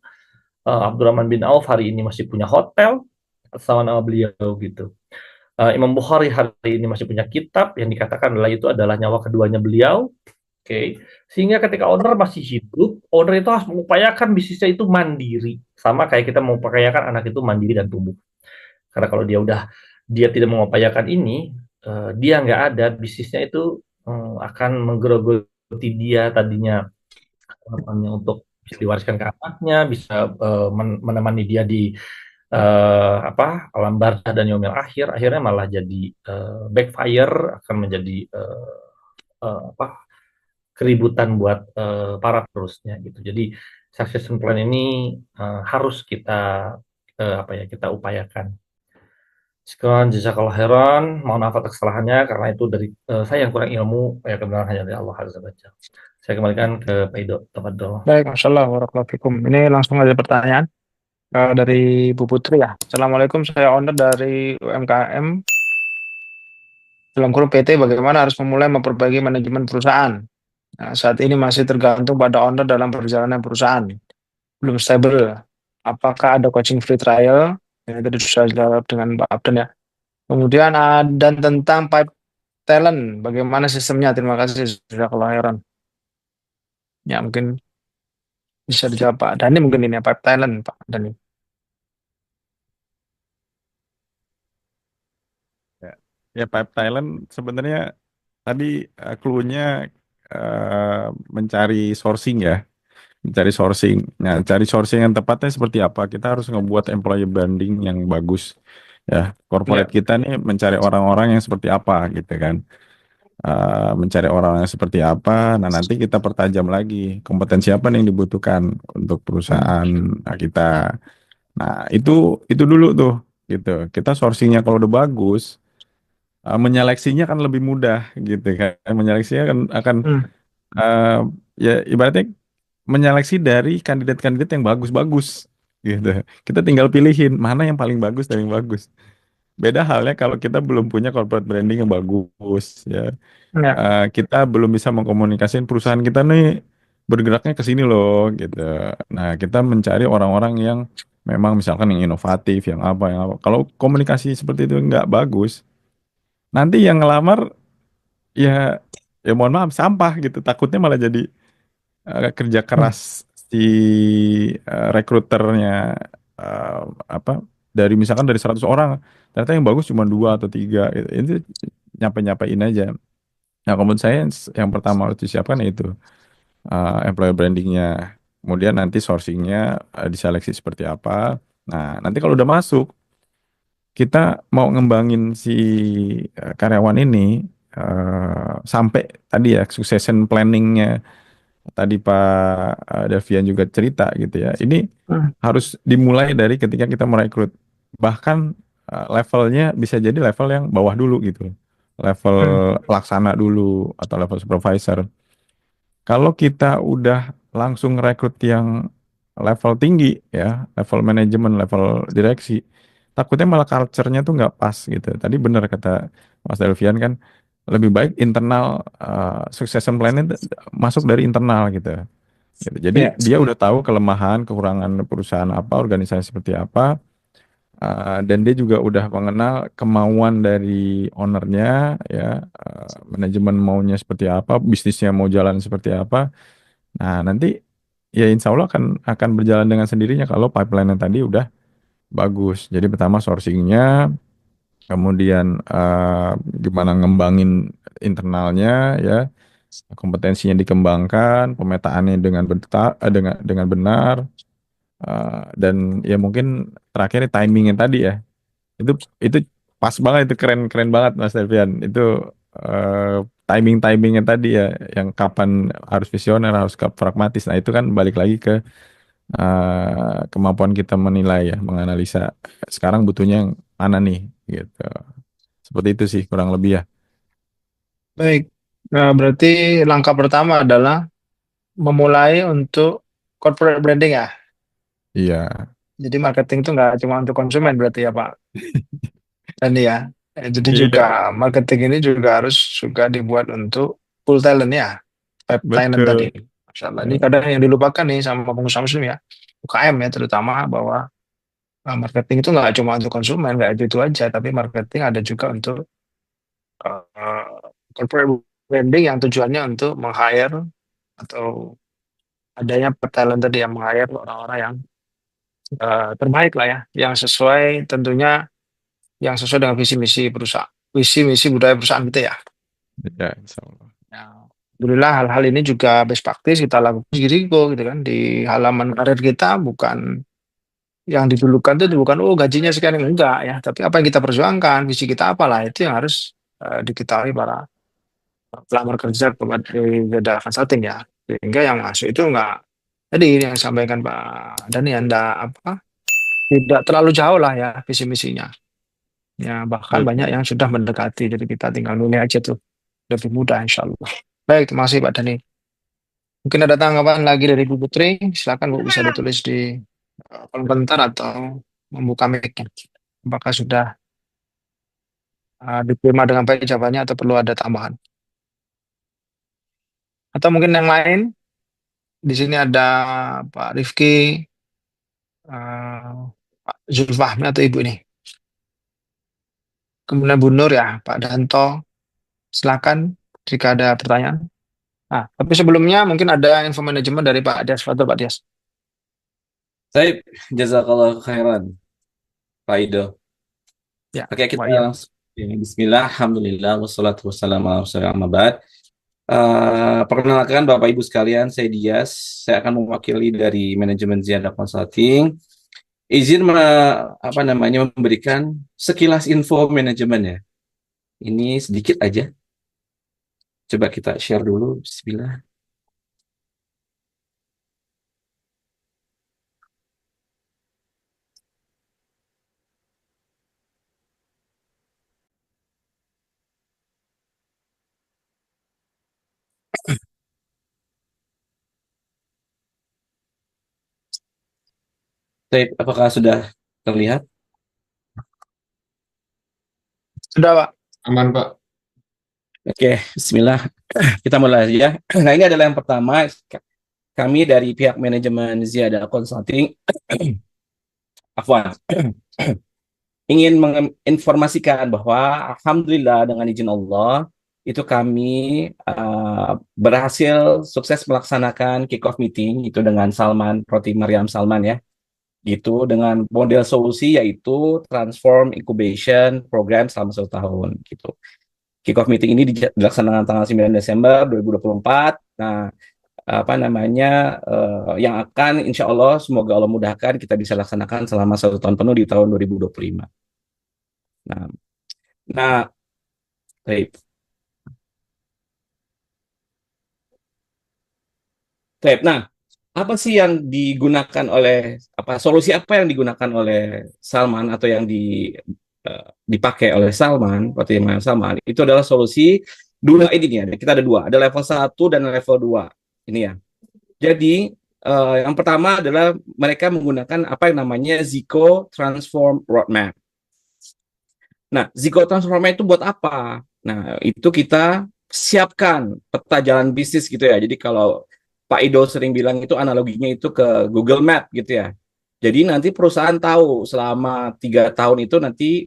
[SPEAKER 1] Abdurrahman bin Auf hari ini masih punya hotel sama nama beliau gitu. Imam Bukhari hari ini masih punya kitab yang dikatakan adalah itu adalah nyawa keduanya beliau. Oke, okay. Sehingga ketika owner masih hidup, owner itu harus mengupayakan bisnisnya itu mandiri, sama kayak kita mengupayakan anak itu mandiri dan tumbuh. Karena kalau dia tidak mengupayakan ini, dia nggak ada, bisnisnya itu akan menggerogoti dia tadinya untuk bisa diwariskan ke anaknya, bisa menemani dia di alam barzah dan yaumil akhir, akhirnya malah jadi backfire, akan menjadi apa keributan buat para penerusnya gitu. Jadi succession plan ini harus kita apa ya kita upayakan. Sekian jazakallah khairan, mohon maaf atas kesalahannya karena itu dari saya yang kurang ilmu, ya kebenaran hanya dari Allah Azza wa Jalla. Saya kembalikan ke Pak Ido, tafadhol.
[SPEAKER 3] Baik, Masya Allah, Barakallahu fikum. Ini langsung ada pertanyaan dari Bu Putri ya. Assalamualaikum, saya owner dari UMKM dalam kurung PT. Bagaimana harus memulai memperbaiki manajemen perusahaan? Nah, saat ini masih tergantung pada owner dalam perjalanan perusahaan. Belum stable. Apakah ada coaching free trial? Ya, tadi sudah jawab dengan Pak Abdan ya. Kemudian dan tentang pipe talent, bagaimana sistemnya? Terima kasih sudah kelahiran. Ya mungkin bisa dijawab Pak Dhani mungkin ini ya, pipe talent Pak Dhani.
[SPEAKER 2] Ya Pipe Thailand sebenarnya tadi clue-nya mencari sourcing ya, mencari sourcing. Nah, cari sourcing yang tepatnya seperti apa? Kita harus ngebuat employee branding yang bagus. Ya, corporate
[SPEAKER 3] Ya.
[SPEAKER 2] kita nih mencari orang-orang yang seperti apa gitu kan. Mencari orang yang seperti apa. Nah, nanti kita pertajam lagi kompetensi apa nih yang dibutuhkan untuk
[SPEAKER 3] Hmm.
[SPEAKER 2] perusahaan kita. Nah, itu dulu tuh gitu. Kita sourcingnya kalau udah bagus, menyeleksinya kan lebih mudah gitu kan. Menyeleksinya akan
[SPEAKER 3] Hmm.
[SPEAKER 2] eh, ya ibaratnya menyeleksi dari kandidat-kandidat yang bagus-bagus gitu. Kita tinggal pilihin mana yang paling bagus dan yang bagus. Beda halnya kalau kita belum punya corporate branding yang bagus ya.
[SPEAKER 3] Ya.
[SPEAKER 2] Kita belum bisa mengkomunikasikan perusahaan kita nih bergeraknya ke sini loh gitu. Nah, kita mencari orang-orang yang memang misalkan yang inovatif, yang apa, yang apa. Kalau komunikasi seperti itu nggak bagus, nanti yang ngelamar ya ya mohon maaf sampah gitu. Takutnya malah jadi kerja
[SPEAKER 3] Hmm.
[SPEAKER 2] keras si rekruternya eh, apa dari misalkan dari 100 orang ternyata yang bagus cuma dua atau tiga gitu. Itu nyampe-nyampein aja. Nah, menurut saya yang pertama harus disiapkan yaitu employer brandingnya, kemudian nanti sourcingnya diseleksi seperti apa. Nah, nanti kalau udah masuk, kita mau ngembangin si karyawan ini sampai tadi ya succession planningnya tadi Pak Davian juga cerita gitu ya. Ini
[SPEAKER 3] Hmm.
[SPEAKER 2] harus dimulai dari ketika kita merekrut. Bahkan levelnya bisa jadi level yang bawah dulu gitu. Level
[SPEAKER 3] Hmm.
[SPEAKER 2] pelaksana dulu atau level supervisor. Kalau kita udah langsung rekrut yang level tinggi ya, level manajemen, level direksi, takutnya malah culture-nya tuh nggak pas gitu. Tadi benar kata Mas Delvian kan, lebih baik internal succession plan-nya masuk dari internal gitu. Gitu. Jadi
[SPEAKER 3] Ya.
[SPEAKER 2] dia udah tahu kelemahan, kekurangan perusahaan apa, organisasi seperti apa, dan dia juga udah mengenal kemauan dari ownernya, ya, manajemen maunya seperti apa, bisnisnya mau jalan seperti apa. Nah, nanti ya insya Allah akan berjalan dengan sendirinya kalau pipeline yang tadi udah bagus. Jadi pertama sourcingnya, kemudian gimana ngembangin internalnya, ya, kompetensinya dikembangkan, pemetaannya dengan benar, dan ya mungkin terakhir timingnya tadi ya. Itu pas banget, itu keren keren banget Mas Devian. Itu timingnya tadi ya, yang kapan harus visioner, harus pragmatis. Nah itu kan balik lagi ke kemampuan kita menilai ya, menganalisa sekarang butuhnya yang mana nih gitu. Seperti itu sih kurang lebih ya.
[SPEAKER 3] Baik. Nah, berarti langkah pertama adalah memulai untuk corporate branding ya.
[SPEAKER 2] Iya,
[SPEAKER 3] Jadi marketing itu nggak cuma untuk konsumen berarti ya Pak. Dan ya, jadi
[SPEAKER 2] iya,
[SPEAKER 3] juga marketing ini juga harus juga dibuat untuk full talent ya. Web talent tadi.
[SPEAKER 2] betul.
[SPEAKER 3] Masya Allah. Ini
[SPEAKER 2] Ya,
[SPEAKER 3] kadang yang dilupakan nih sama pengusaha muslim ya. UKM ya terutama bahwa marketing itu nggak cuma untuk konsumen, nggak itu aja. Tapi marketing ada juga untuk uh, corporate branding yang tujuannya untuk meng-hire atau adanya talent tadi yang meng-hire orang-orang yang terbaik lah ya. Yang sesuai tentunya yang sesuai dengan visi misi perusahaan, visi misi budaya perusahaan kita ya.
[SPEAKER 2] ya, insya Allah.
[SPEAKER 3] Ya, alhamdulillah hal-hal ini juga best practice kita lakukan di Riko gitu kan di halaman karir kita bukan yang didulukan itu bukan oh gajinya sekian enggak ya tapi apa yang kita perjuangkan visi kita apalah itu yang harus diketahui para pelamar kerja kepada beda consulting ya sehingga yang masuk itu enggak tadi yang disampaikan Pak Dani anda apa tidak terlalu jauh lah ya visi misinya ya bahkan banyak
[SPEAKER 2] Betul.
[SPEAKER 3] yang sudah mendekati jadi kita tinggal milih aja tuh lebih mudah insya Allah. Baik, terima kasih Pak Dani. Mungkin ada tanggapan lagi dari Bu Putri. Silakan Bu bisa ditulis di kolom komentar atau membuka mic-nya. Apakah sudah diterima dengan baik jawabannya atau perlu ada tambahan? Atau mungkin yang lain di sini ada Pak Rifki, Pak Zulfahmi atau Ibu ini. Kemudian Bu Nur ya, Pak Danto. Silakan jika ada pertanyaan. Nah, tapi sebelumnya mungkin ada info manajemen dari Pak Dias. Fadil, Pak Dias.
[SPEAKER 1] Saya jazakallah khairan, Pak Ido.
[SPEAKER 3] Ya,
[SPEAKER 1] Oke, kita
[SPEAKER 3] Pak Iya.
[SPEAKER 1] langsung
[SPEAKER 5] Ya, Bismillah, Alhamdulillah, wassalatu wassalamu ala rasulillah, amma ba'd. Perkenalkan Bapak Ibu sekalian, saya Dias. Saya akan mewakili dari manajemen Ziyadah Consulting. Izin memberikan sekilas info manajemen ya. Ini sedikit aja. Coba kita share dulu. Bismillah. Baik, apakah sudah terlihat?
[SPEAKER 3] Sudah, Pak.
[SPEAKER 4] Aman, Pak.
[SPEAKER 5] Oke, Bismillah. Kita mulai ya. Nah, ini adalah yang pertama. Kami dari pihak manajemen Ziyadah Consulting, Afwan, ingin menginformasikan bahwa Alhamdulillah dengan izin Allah, itu kami berhasil sukses melaksanakan kick-off meeting itu dengan Salman, Roti Maryam Salman ya. Gitu dengan model solusi yaitu Transform Incubation Program selama 1 tahun gitu. Kick-off meeting ini dilaksanakan tanggal 9 Desember 2024. Nah, yang akan insya Allah semoga Allah mudahkan kita bisa laksanakan selama 1 tahun penuh di tahun 2025. Nah, nah, baik. Baik. Nah, apa sih yang digunakan oleh solusi apa yang digunakan oleh Salman atau yang dipakai oleh Salman, seperti yang Salman itu adalah solusi dua ini nih. Kita ada dua, ada level 1 dan level 2. Ini ya. Jadi yang pertama adalah mereka menggunakan apa yang namanya Zico Transform Roadmap. Nah, Zico Transform Roadmap itu buat apa? Nah, itu kita siapkan peta jalan bisnis gitu ya. Jadi kalau Pak Ido sering bilang itu analoginya itu ke Google Map gitu ya. Jadi nanti perusahaan tahu selama 3 tahun itu nanti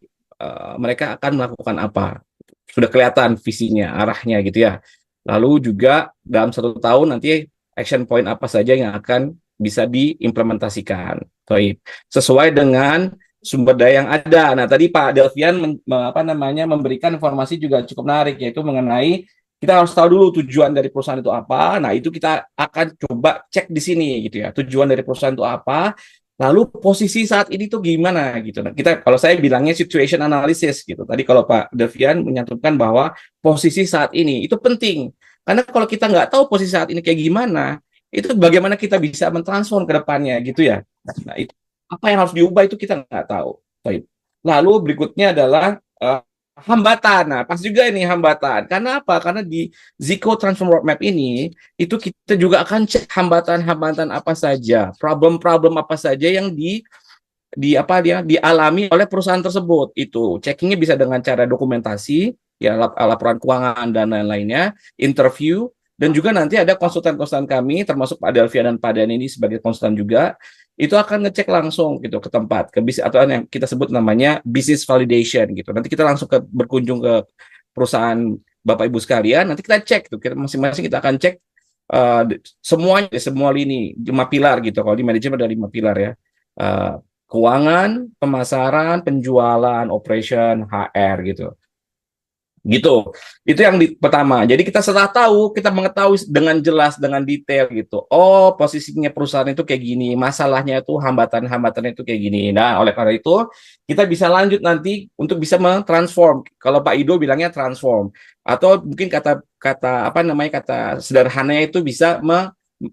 [SPEAKER 5] mereka akan melakukan apa. Sudah kelihatan visinya, arahnya gitu ya. Lalu juga dalam 1 tahun nanti action point apa saja yang akan bisa diimplementasikan. Sesuai dengan sumber daya yang ada. Nah, tadi Pak Delvian memberikan informasi juga cukup menarik, yaitu mengenai kita harus tahu dulu tujuan dari perusahaan itu apa. Nah, itu kita akan coba cek di sini gitu ya. Tujuan dari perusahaan itu apa? Lalu posisi saat ini tuh gimana gitu. Nah, kalau saya bilangnya situation analysis gitu. Tadi kalau Pak Delvian menyantumkan bahwa posisi saat ini itu penting. Karena kalau kita nggak tahu posisi saat ini kayak gimana, itu bagaimana kita bisa mentransform ke depannya gitu ya. Nah, itu apa yang harus diubah itu kita nggak tahu. Lalu berikutnya adalah hambatan. Nah, pas juga ini hambatan. Karena apa? Karena di Zico Transform Roadmap ini, itu kita juga akan cek hambatan-hambatan apa saja, problem-problem apa saja yang dialami oleh perusahaan tersebut. Itu checkingnya bisa dengan cara dokumentasi, ya laporan keuangan dan lain-lainnya, interview, dan juga nanti ada konsultan-konsultan kami, termasuk Pak Delvia dan Pak Dan ini sebagai konsultan juga, itu akan ngecek langsung gitu ke tempat, ke bisnis atau yang kita sebut namanya business validation gitu. Nanti kita langsung berkunjung ke perusahaan Bapak Ibu sekalian, nanti kita cek tuh, kita masing-masing kita akan cek semuanya, semua lini, 5 pilar gitu. Kalau di manajemen ada 5 pilar ya. Keuangan, pemasaran, penjualan, operation, HR gitu. Gitu. Itu yang pertama. Jadi kita setelah tahu, kita mengetahui dengan jelas, dengan detail gitu. Oh, posisinya perusahaan itu kayak gini, masalahnya itu hambatan-hambatannya itu kayak gini. Nah, oleh karena itu kita bisa lanjut nanti untuk bisa mentransform. Kalau Pak Ido bilangnya transform, atau mungkin kata sederhananya itu bisa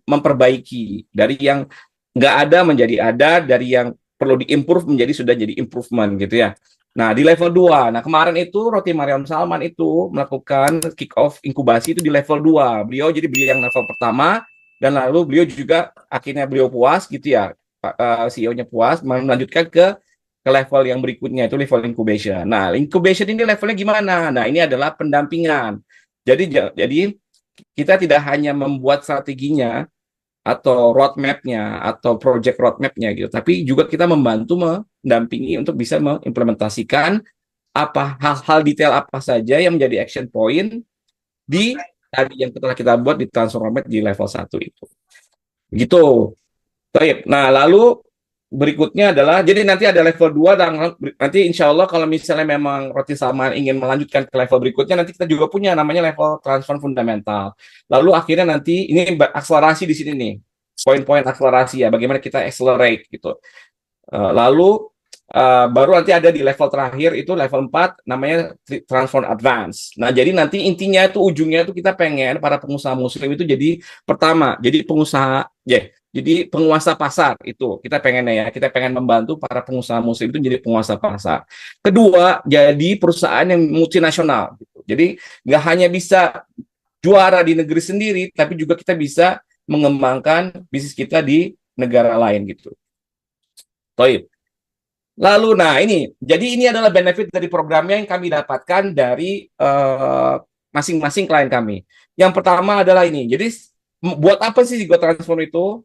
[SPEAKER 5] memperbaiki dari yang nggak ada menjadi ada, dari yang perlu diimprove menjadi sudah jadi improvement gitu ya. Nah, di level 2. Nah, kemarin itu Roti Maryam Salman itu melakukan kick off inkubasi itu di level 2. Beliau yang level pertama dan lalu beliau juga akhirnya beliau puas gitu ya. CEO-nya puas melanjutkan ke level yang berikutnya itu level incubation. Nah, incubation ini levelnya gimana? Nah, ini adalah pendampingan. Jadi kita tidak hanya membuat strateginya atau roadmap-nya atau project roadmap-nya gitu, tapi juga kita membantu mendampingi untuk bisa mengimplementasikan apa hal-hal detail apa saja yang menjadi action point di tadi yang telah kita buat di transform roadmap di level 1 itu. Gitu. Baik. Nah, lalu berikutnya adalah, jadi nanti ada level 2 dan nanti insya Allah kalau misalnya memang Roti Salman ingin melanjutkan ke level berikutnya, nanti kita juga punya namanya level transfer fundamental. Lalu akhirnya nanti ini akselerasi di sini nih, poin-poin akselerasi ya, bagaimana kita accelerate gitu. Lalu baru nanti ada di level terakhir itu level 4 namanya transform advance. Nah, jadi nanti intinya itu ujungnya itu kita pengen para pengusaha muslim itu jadi pertama, jadi pengusaha jadi penguasa pasar itu kita pengennya ya, kita pengen membantu para pengusaha muslim itu jadi penguasa pasar. Kedua, jadi perusahaan yang multinasional gitu. Jadi nggak hanya bisa juara di negeri sendiri, tapi juga kita bisa mengembangkan bisnis kita di negara lain gitu. Baik. Lalu, nah jadi ini adalah benefit dari programnya yang kami dapatkan dari masing-masing klien kami. Yang pertama adalah ini, jadi buat apa sih Go Transform itu?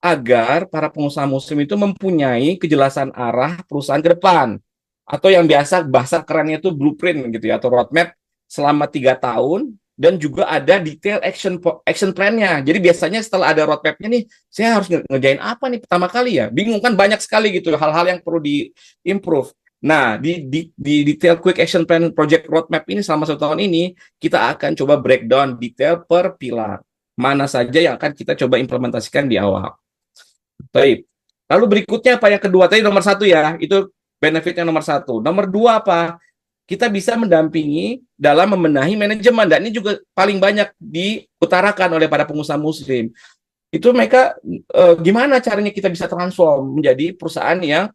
[SPEAKER 5] Agar para pengusaha muslim itu mempunyai kejelasan arah perusahaan ke depan. Atau yang biasa bahasa kerennya itu blueprint gitu ya, atau roadmap selama 3 tahun, dan juga ada detail action plan-nya. Jadi biasanya setelah ada roadmap-nya nih, saya harus ngerjain apa nih pertama kali ya? Bingung kan, banyak sekali gitu hal-hal yang perlu di-improve. Nah, di detail quick action plan project roadmap ini selama 1 tahun ini, kita akan coba breakdown detail per pilar. Mana saja yang akan kita coba implementasikan di awal. Baik. Lalu berikutnya apa yang kedua? Tadi nomor 1 ya, itu benefitnya nomor 1. Nomor 2 apa? Kita bisa mendampingi dalam membenahi manajemen, dan ini juga paling banyak diutarakan oleh para pengusaha muslim. Itu mereka gimana caranya kita bisa transform menjadi perusahaan yang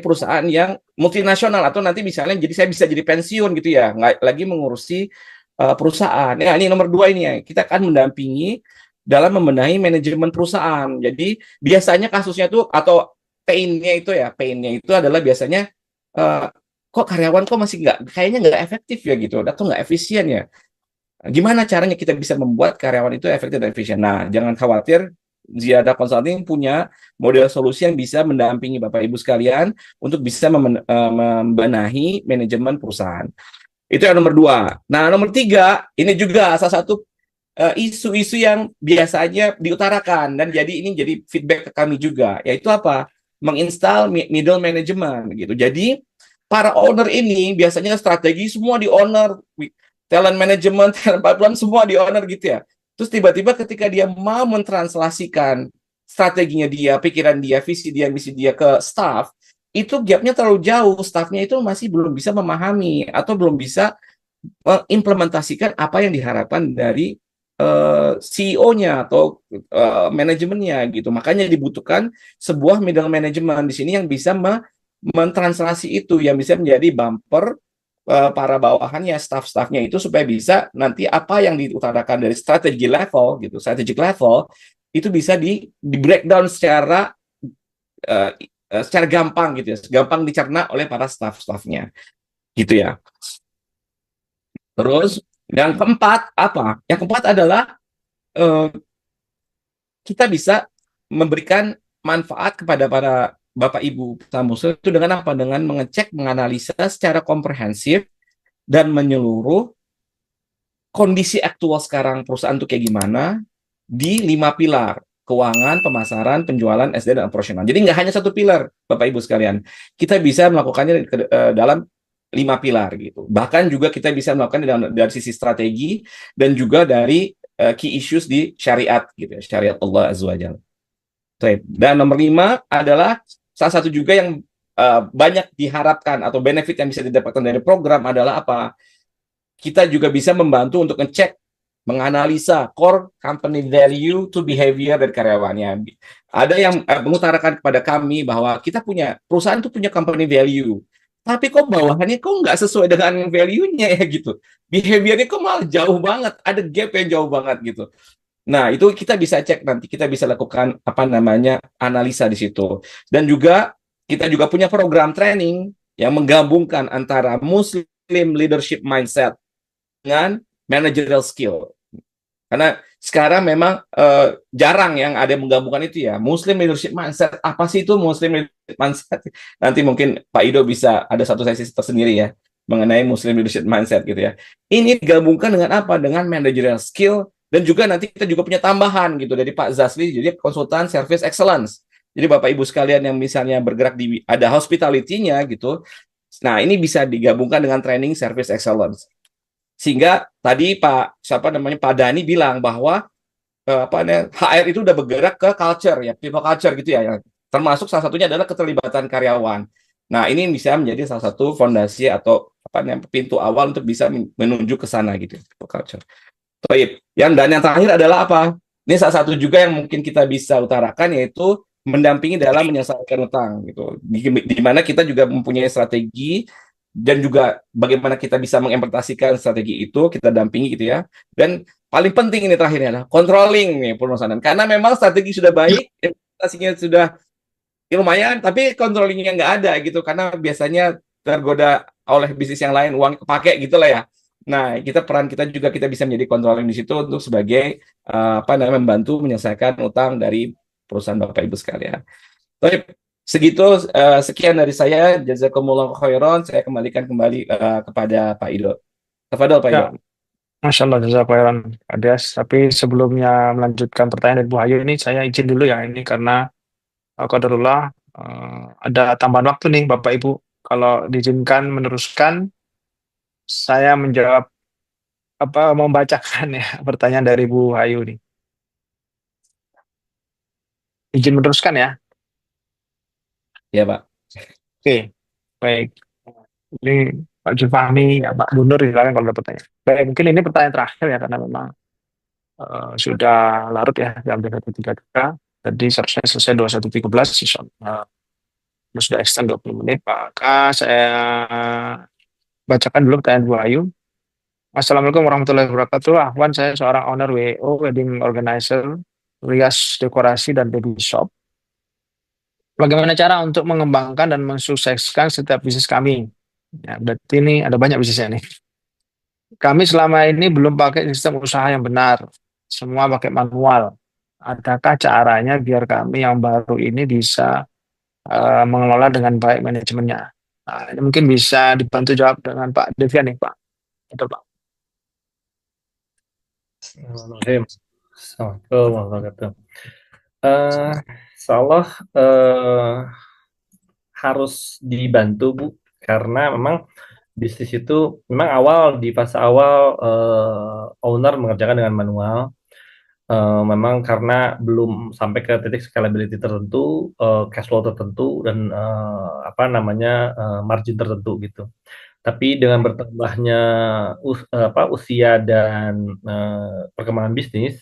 [SPEAKER 5] perusahaan yang multinasional, atau nanti misalnya jadi saya bisa jadi pensiun gitu ya, nggak lagi mengurusi perusahaan. Ya, ini nomor 2 ini ya, kita akan mendampingi dalam membenahi manajemen perusahaan. Jadi biasanya kasusnya tuh atau pain-nya itu adalah biasanya kok karyawan kok masih kayaknya nggak efektif ya gitu, atau nggak efisien ya. Gimana caranya kita bisa membuat karyawan itu efektif dan efisien? Nah, jangan khawatir, Ziyadah Consulting punya model solusi yang bisa mendampingi Bapak Ibu sekalian untuk bisa membenahi manajemen perusahaan. Itu yang nomor 2. Nah, nomor 3, ini juga salah satu isu-isu yang biasanya diutarakan, dan jadi ini jadi feedback ke kami juga, yaitu apa? Menginstal middle management gitu. Jadi para owner ini biasanya strategi semua di owner, talent management, talent pipeline semua di owner gitu ya. Terus tiba-tiba ketika dia mau mentranslasikan strateginya dia, pikiran dia, visi dia, misi dia ke staff, itu gapnya terlalu jauh. Staffnya itu masih belum bisa memahami atau belum bisa mengimplementasikan apa yang diharapkan dari CEO-nya atau manajemennya gitu. Makanya dibutuhkan sebuah middle management di sini yang bisa mentranslasi itu, yang bisa menjadi bumper para bawahannya, staff-staffnya itu, supaya bisa nanti apa yang diutarakan dari strategic level itu bisa di breakdown secara gampang gitu ya, gampang dicerna oleh para staff-staffnya gitu ya. Terus yang keempat apa? Yang keempat adalah kita bisa memberikan manfaat kepada para Bapak Ibu muslim itu dengan apa? Dengan mengecek, menganalisa secara komprehensif dan menyeluruh kondisi aktual sekarang perusahaan itu kayak gimana di 5 pilar: keuangan, pemasaran, penjualan, SD, dan operasional. Jadi nggak hanya 1 pilar, Bapak Ibu sekalian. Kita bisa melakukannya dalam 5 pilar gitu. Bahkan juga kita bisa melakukan dari sisi strategi dan juga dari key issues di syariat gitu ya, syariat Allah Azza wa Jalla. Dan nomor 5 adalah salah satu juga yang banyak diharapkan atau benefit yang bisa didapatkan dari program adalah apa? Kita juga bisa membantu untuk ngecek, menganalisa core company value to behavior dari karyawannya. Ada yang mengutarakan kepada kami bahwa kita punya perusahaan itu punya company value, tapi kok bawahannya kok nggak sesuai dengan value-nya ya gitu. Behavior-nya kok malah jauh banget, ada gap yang jauh banget gitu. Nah, itu kita bisa cek, nanti kita bisa lakukan analisa di situ. Dan juga kita juga punya program training yang menggabungkan antara Muslim leadership mindset dengan managerial skill. Karena sekarang memang jarang yang ada yang menggabungkan itu ya. Muslim leadership mindset, apa sih itu Muslim leadership mindset? Nanti mungkin Pak Ido bisa ada satu sesi tersendiri ya mengenai Muslim leadership mindset gitu ya. Ini digabungkan dengan apa? Dengan managerial skill, dan juga nanti kita juga punya tambahan gitu dari Pak Zasli, jadi konsultan service excellence. Jadi Bapak Ibu sekalian yang misalnya bergerak di ada hospitality-nya gitu. Nah, ini bisa digabungkan dengan training service excellence. Sehingga tadi Pak Dani bilang bahwa HR itu udah bergerak ke culture ya, people culture gitu ya, yang termasuk salah satunya adalah keterlibatan karyawan. Nah, ini bisa menjadi salah satu fondasi atau pintu awal untuk bisa menuju ke sana gitu, people culture. Baik. Dan yang terakhir adalah apa? Ini salah satu juga yang mungkin kita bisa utarakan, yaitu mendampingi dalam menyelesaikan utang gitu. Di mana kita juga mempunyai strategi dan juga bagaimana kita bisa mengimplementasikan strategi itu, kita dampingi gitu ya. Dan paling penting ini terakhirnya adalah controlling nih perusahaan. Karena memang strategi sudah baik, implementasinya sudah lumayan, tapi controllingnya nggak ada gitu. Karena biasanya tergoda oleh bisnis yang lain, uang kepake gitu lah ya. Nah, peran kita juga kita bisa menjadi controlling di situ untuk sebagai membantu menyelesaikan utang dari perusahaan Bapak Ibu sekalian. Baik, sekian dari saya. Jazakumullah khairan. Saya kembalikan kepada Pak Ido. Tafadhol Pak Ido.
[SPEAKER 3] Ya, Masya Allah, jazakallahu khairan, Tapi sebelumnya melanjutkan pertanyaan dari Bu Ayu ini, saya izin dulu ya, ini karena qadarullah ada tambahan waktu nih Bapak Ibu. Kalau diizinkan meneruskan, saya menjawab membacakan ya pertanyaan dari Bu Ayu nih. Izin meneruskan ya.
[SPEAKER 5] Ya Pak.
[SPEAKER 3] Oke, baik. Ini Pak Julfahmi, ya Pak Bunur, silakan kalau ada pertanyaan. Baik, mungkin ini pertanyaan terakhir ya, karena memang sudah larut ya, jam 1.33. Tadi seharusnya selesai 21.13, sudah extend 20 menit. Maka saya bacakan dulu pertanyaan Bu Ayu. Assalamualaikum warahmatullahi wabarakatuh. Ahwan, saya seorang owner WO, wedding organizer, rias dekorasi, dan baby shop. Bagaimana cara untuk mengembangkan dan mensukseskan setiap bisnis kami? Ya, berarti ini ada banyak bisnisnya nih. Kami selama ini belum pakai sistem usaha yang benar. Semua pakai manual. Adakah caranya biar kami yang baru ini bisa mengelola dengan baik manajemennya? Nah, ini mungkin bisa dibantu jawab dengan Pak Devian nih, Pak. Betul, Pak.
[SPEAKER 1] Bismillahirrahmanirrahim. Assalamualaikum warahmatullahi wabarakatuh. Insyaallah harus dibantu Bu, karena memang bisnis itu memang di fase awal owner mengerjakan dengan manual. Memang karena belum sampai ke titik scalability tertentu, cash flow tertentu, dan margin tertentu gitu. Tapi dengan bertambahnya usia dan perkembangan bisnis,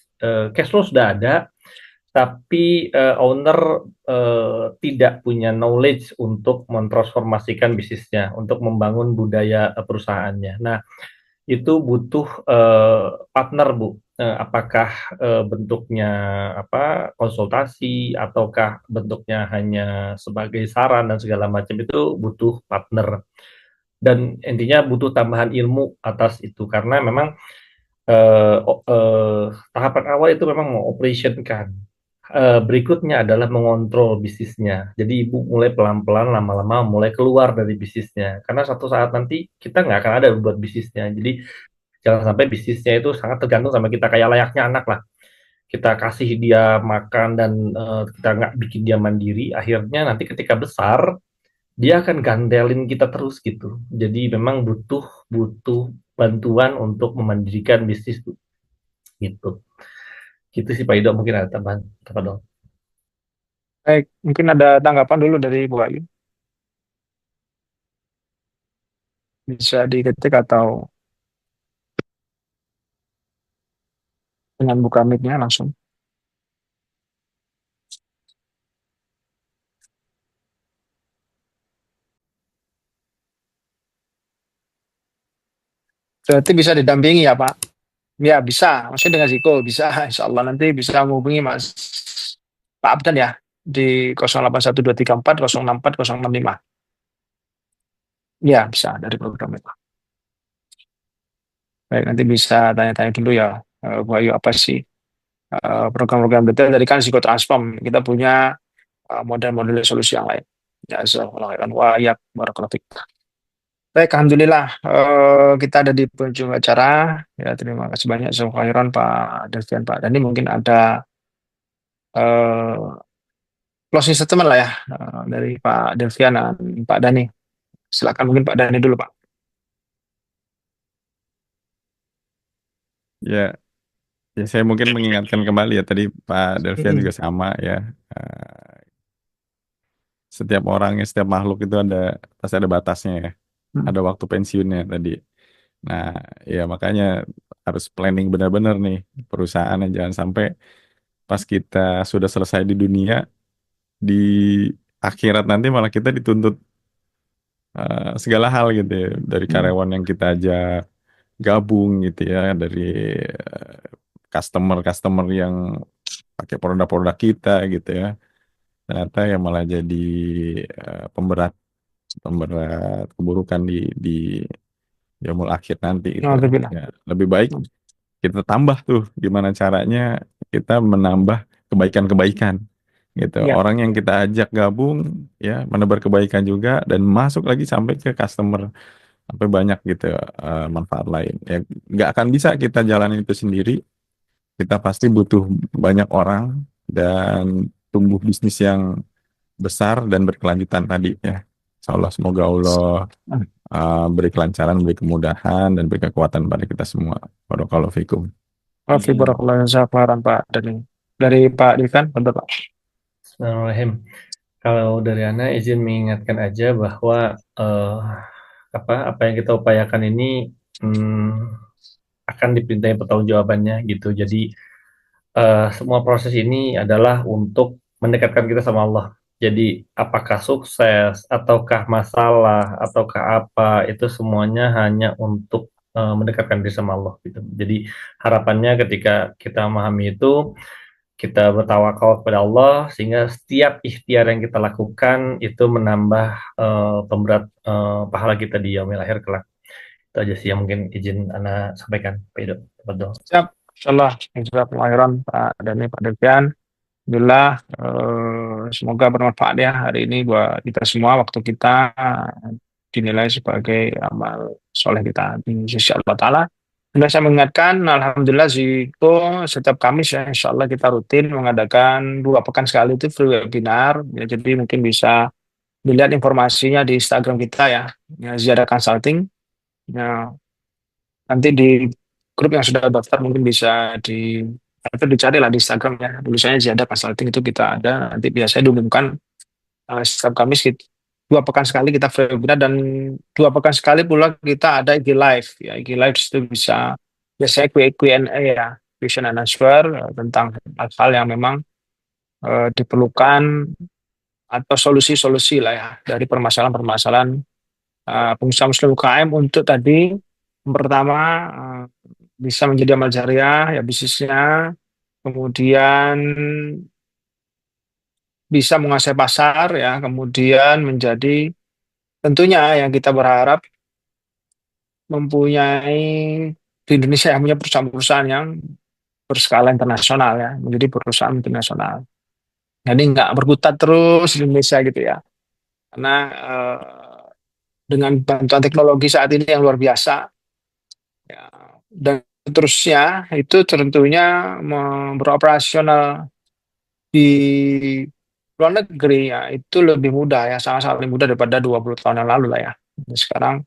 [SPEAKER 1] cash flow sudah ada, tapi owner tidak punya knowledge untuk mentransformasikan bisnisnya, untuk membangun budaya perusahaannya. Nah, itu butuh partner, Bu. Apakah bentuknya konsultasi, ataukah bentuknya hanya sebagai saran dan segala macam, itu butuh partner. Dan intinya butuh tambahan ilmu atas itu, karena memang tahapan awal itu memang mengoperationkan. Berikutnya adalah mengontrol bisnisnya. Jadi Ibu mulai pelan-pelan, lama-lama mulai keluar dari bisnisnya. Karena suatu saat nanti kita nggak akan ada buat bisnisnya. Jadi jangan sampai bisnisnya itu sangat tergantung sama kita, kayak layaknya anak lah. Kita kasih dia makan dan kita nggak bikin dia mandiri, akhirnya nanti ketika besar dia akan gandelin kita terus gitu. Jadi memang butuh bantuan untuk memandirikan bisnis gitu. Gitu sih Pak Ido, mungkin ada tambahan dong.
[SPEAKER 3] Baik, mungkin ada tanggapan dulu dari Bu Ayu. Bisa diketik atau dengan buka mic-nya langsung. Berarti bisa didampingi ya Pak? Ya bisa, maksudnya dengan Ziko bisa. Insya Allah nanti bisa menghubungi Mas Pak Abdan ya di 081234 064 065. Ya bisa dari program itu. Baik, nanti bisa tanya-tanya dulu ya, Bu Ayu, apa sih program-program detail. Tadi kan Ziko Transform, kita punya model-model solusi yang lain. Ya, wa ya barakallahu fiik. Baik, alhamdulillah kita ada di penghujung acara. Ya, terima kasih banyak khairan Pak Devian, Pak Dani. Mungkin ada closing statement lah ya dari Pak Delvian dan Pak Dani. Silakan mungkin Pak Dani dulu Pak.
[SPEAKER 2] Ya, ya saya mungkin mengingatkan kembali ya tadi Pak Delvian juga sama ya. Eh, Setiap orang, setiap makhluk itu pasti ada batasnya ya. Ada waktu pensiunnya tadi. Nah, ya makanya harus planning benar-benar nih perusahaannya, jangan sampai pas kita sudah selesai di dunia, di akhirat nanti malah kita dituntut segala hal gitu ya, dari karyawan yang kita ajak gabung gitu ya, dari customer yang pakai produk-produk kita gitu ya, ternyata ya malah jadi pemberat pemberat keburukan di yaumul akhir nanti gitu.
[SPEAKER 3] Alhamdulillah.
[SPEAKER 2] Ya, lebih baik kita tambah tuh gimana caranya kita menambah kebaikan-kebaikan gitu.
[SPEAKER 3] Ya.
[SPEAKER 2] Orang yang kita ajak gabung ya menebar kebaikan juga dan masuk lagi sampai ke customer, sampai banyak gitu manfaat lain. Ya nggak akan bisa kita jalanin itu sendiri. Kita pasti butuh banyak orang dan tumbuh bisnis yang besar dan berkelanjutan tadi ya. Insya Allah semoga Allah beri kelancaran, beri kemudahan dan beri kekuatan pada kita semua. Barakallahu fikum.
[SPEAKER 3] Oke, barakallahu jazakallahu Pak Dani. Dari Pak Dilkan, betul Pak.
[SPEAKER 1] Bismillahirrahmanirrahim. Kalau dari Ana izin mengingatkan aja bahwa apa yang kita upayakan ini akan dipintai pertanggungjawabannya gitu. Jadi semua proses ini adalah untuk mendekatkan kita sama Allah. Jadi apakah sukses ataukah masalah ataukah apa itu semuanya hanya untuk mendekatkan diri sama Allah gitu. Jadi harapannya ketika kita memahami itu kita bertawakal kepada Allah sehingga setiap ikhtiar yang kita lakukan itu menambah pemberat pahala kita di yaumil akhir kelak. Itu aja sih yang mungkin izin Ana sampaikan. Pak Ido, betul.
[SPEAKER 3] Siap. Insyaallah jazakallahu khairan Pak Dani, Pak Delvian. Alhamdulillah, semoga bermanfaat ya hari ini buat kita semua. Waktu kita dinilai sebagai amal soleh kita di sisi Allah Ta'ala. Dan saya mengingatkan, Alhamdulillah Ziko setiap Kamis ya, insya Allah kita rutin mengadakan 2 pekan sekali itu free webinar. Ya, jadi mungkin bisa dilihat informasinya di Instagram kita ya Ziyadah Consulting. Ya, nanti di grup yang sudah daftar mungkin bisa atau dicari lah di Instagram ya. Tulisannya Ziyadah Consulting itu kita ada. Nanti biasanya diumumkan setiap Kamis 2 pekan sekali kita free webinar dan 2 pekan sekali pula kita ada IG Live ya. IG Live itu bisa biasanya Q&A ya, question and answer tentang hal-hal yang memang diperlukan atau solusi-solusi lah ya dari permasalahan-permasalahan pengusaha muslim UKM untuk tadi yang pertama bisa menjadi amal jariah ya bisnisnya, kemudian bisa menguasai pasar ya, kemudian menjadi tentunya yang kita berharap mempunyai di Indonesia yang punya perusahaan-perusahaan yang berskala internasional ya, menjadi perusahaan internasional. Jadi nggak berkutat terus di Indonesia gitu ya, karena dengan bantuan teknologi saat ini yang luar biasa ya, dan terusnya itu tentunya beroperasional di luar negeri ya itu lebih mudah ya, sangat-sangat lebih mudah daripada 20 tahun yang lalu lah ya. Sekarang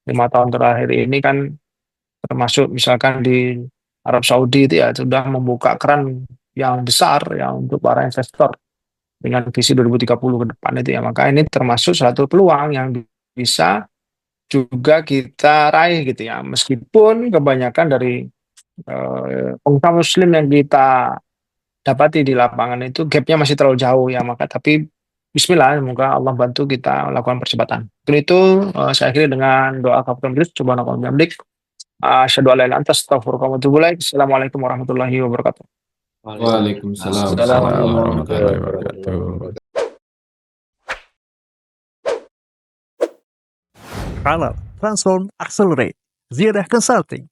[SPEAKER 3] 5 tahun terakhir ini kan termasuk misalkan di Arab Saudi itu ya sudah membuka keran yang besar ya untuk para investor dengan visi 2030 ke depan itu ya, maka ini termasuk suatu peluang yang bisa juga kita raih gitu ya, meskipun kebanyakan dari pengusaha muslim yang kita dapati di lapangan itu gapnya masih terlalu jauh ya, maka tapi Bismillah, semoga Allah bantu kita melakukan percepatan. Mungkin itu saya akhiri dengan doa kafaratul majlis. Subhanallah wa bihamdik. Asyhadu an la ilaha illa anta astaghfiruka wa atubu ilaik. Assalamualaikum warahmatullahi wabarakatuh.
[SPEAKER 4] Waalaikumsalam
[SPEAKER 2] Assalamualaikum
[SPEAKER 4] warahmatullahi
[SPEAKER 2] warahmatullahi wabarakatuh.
[SPEAKER 6] Halal Transform Accelerate Ziyadah Consulting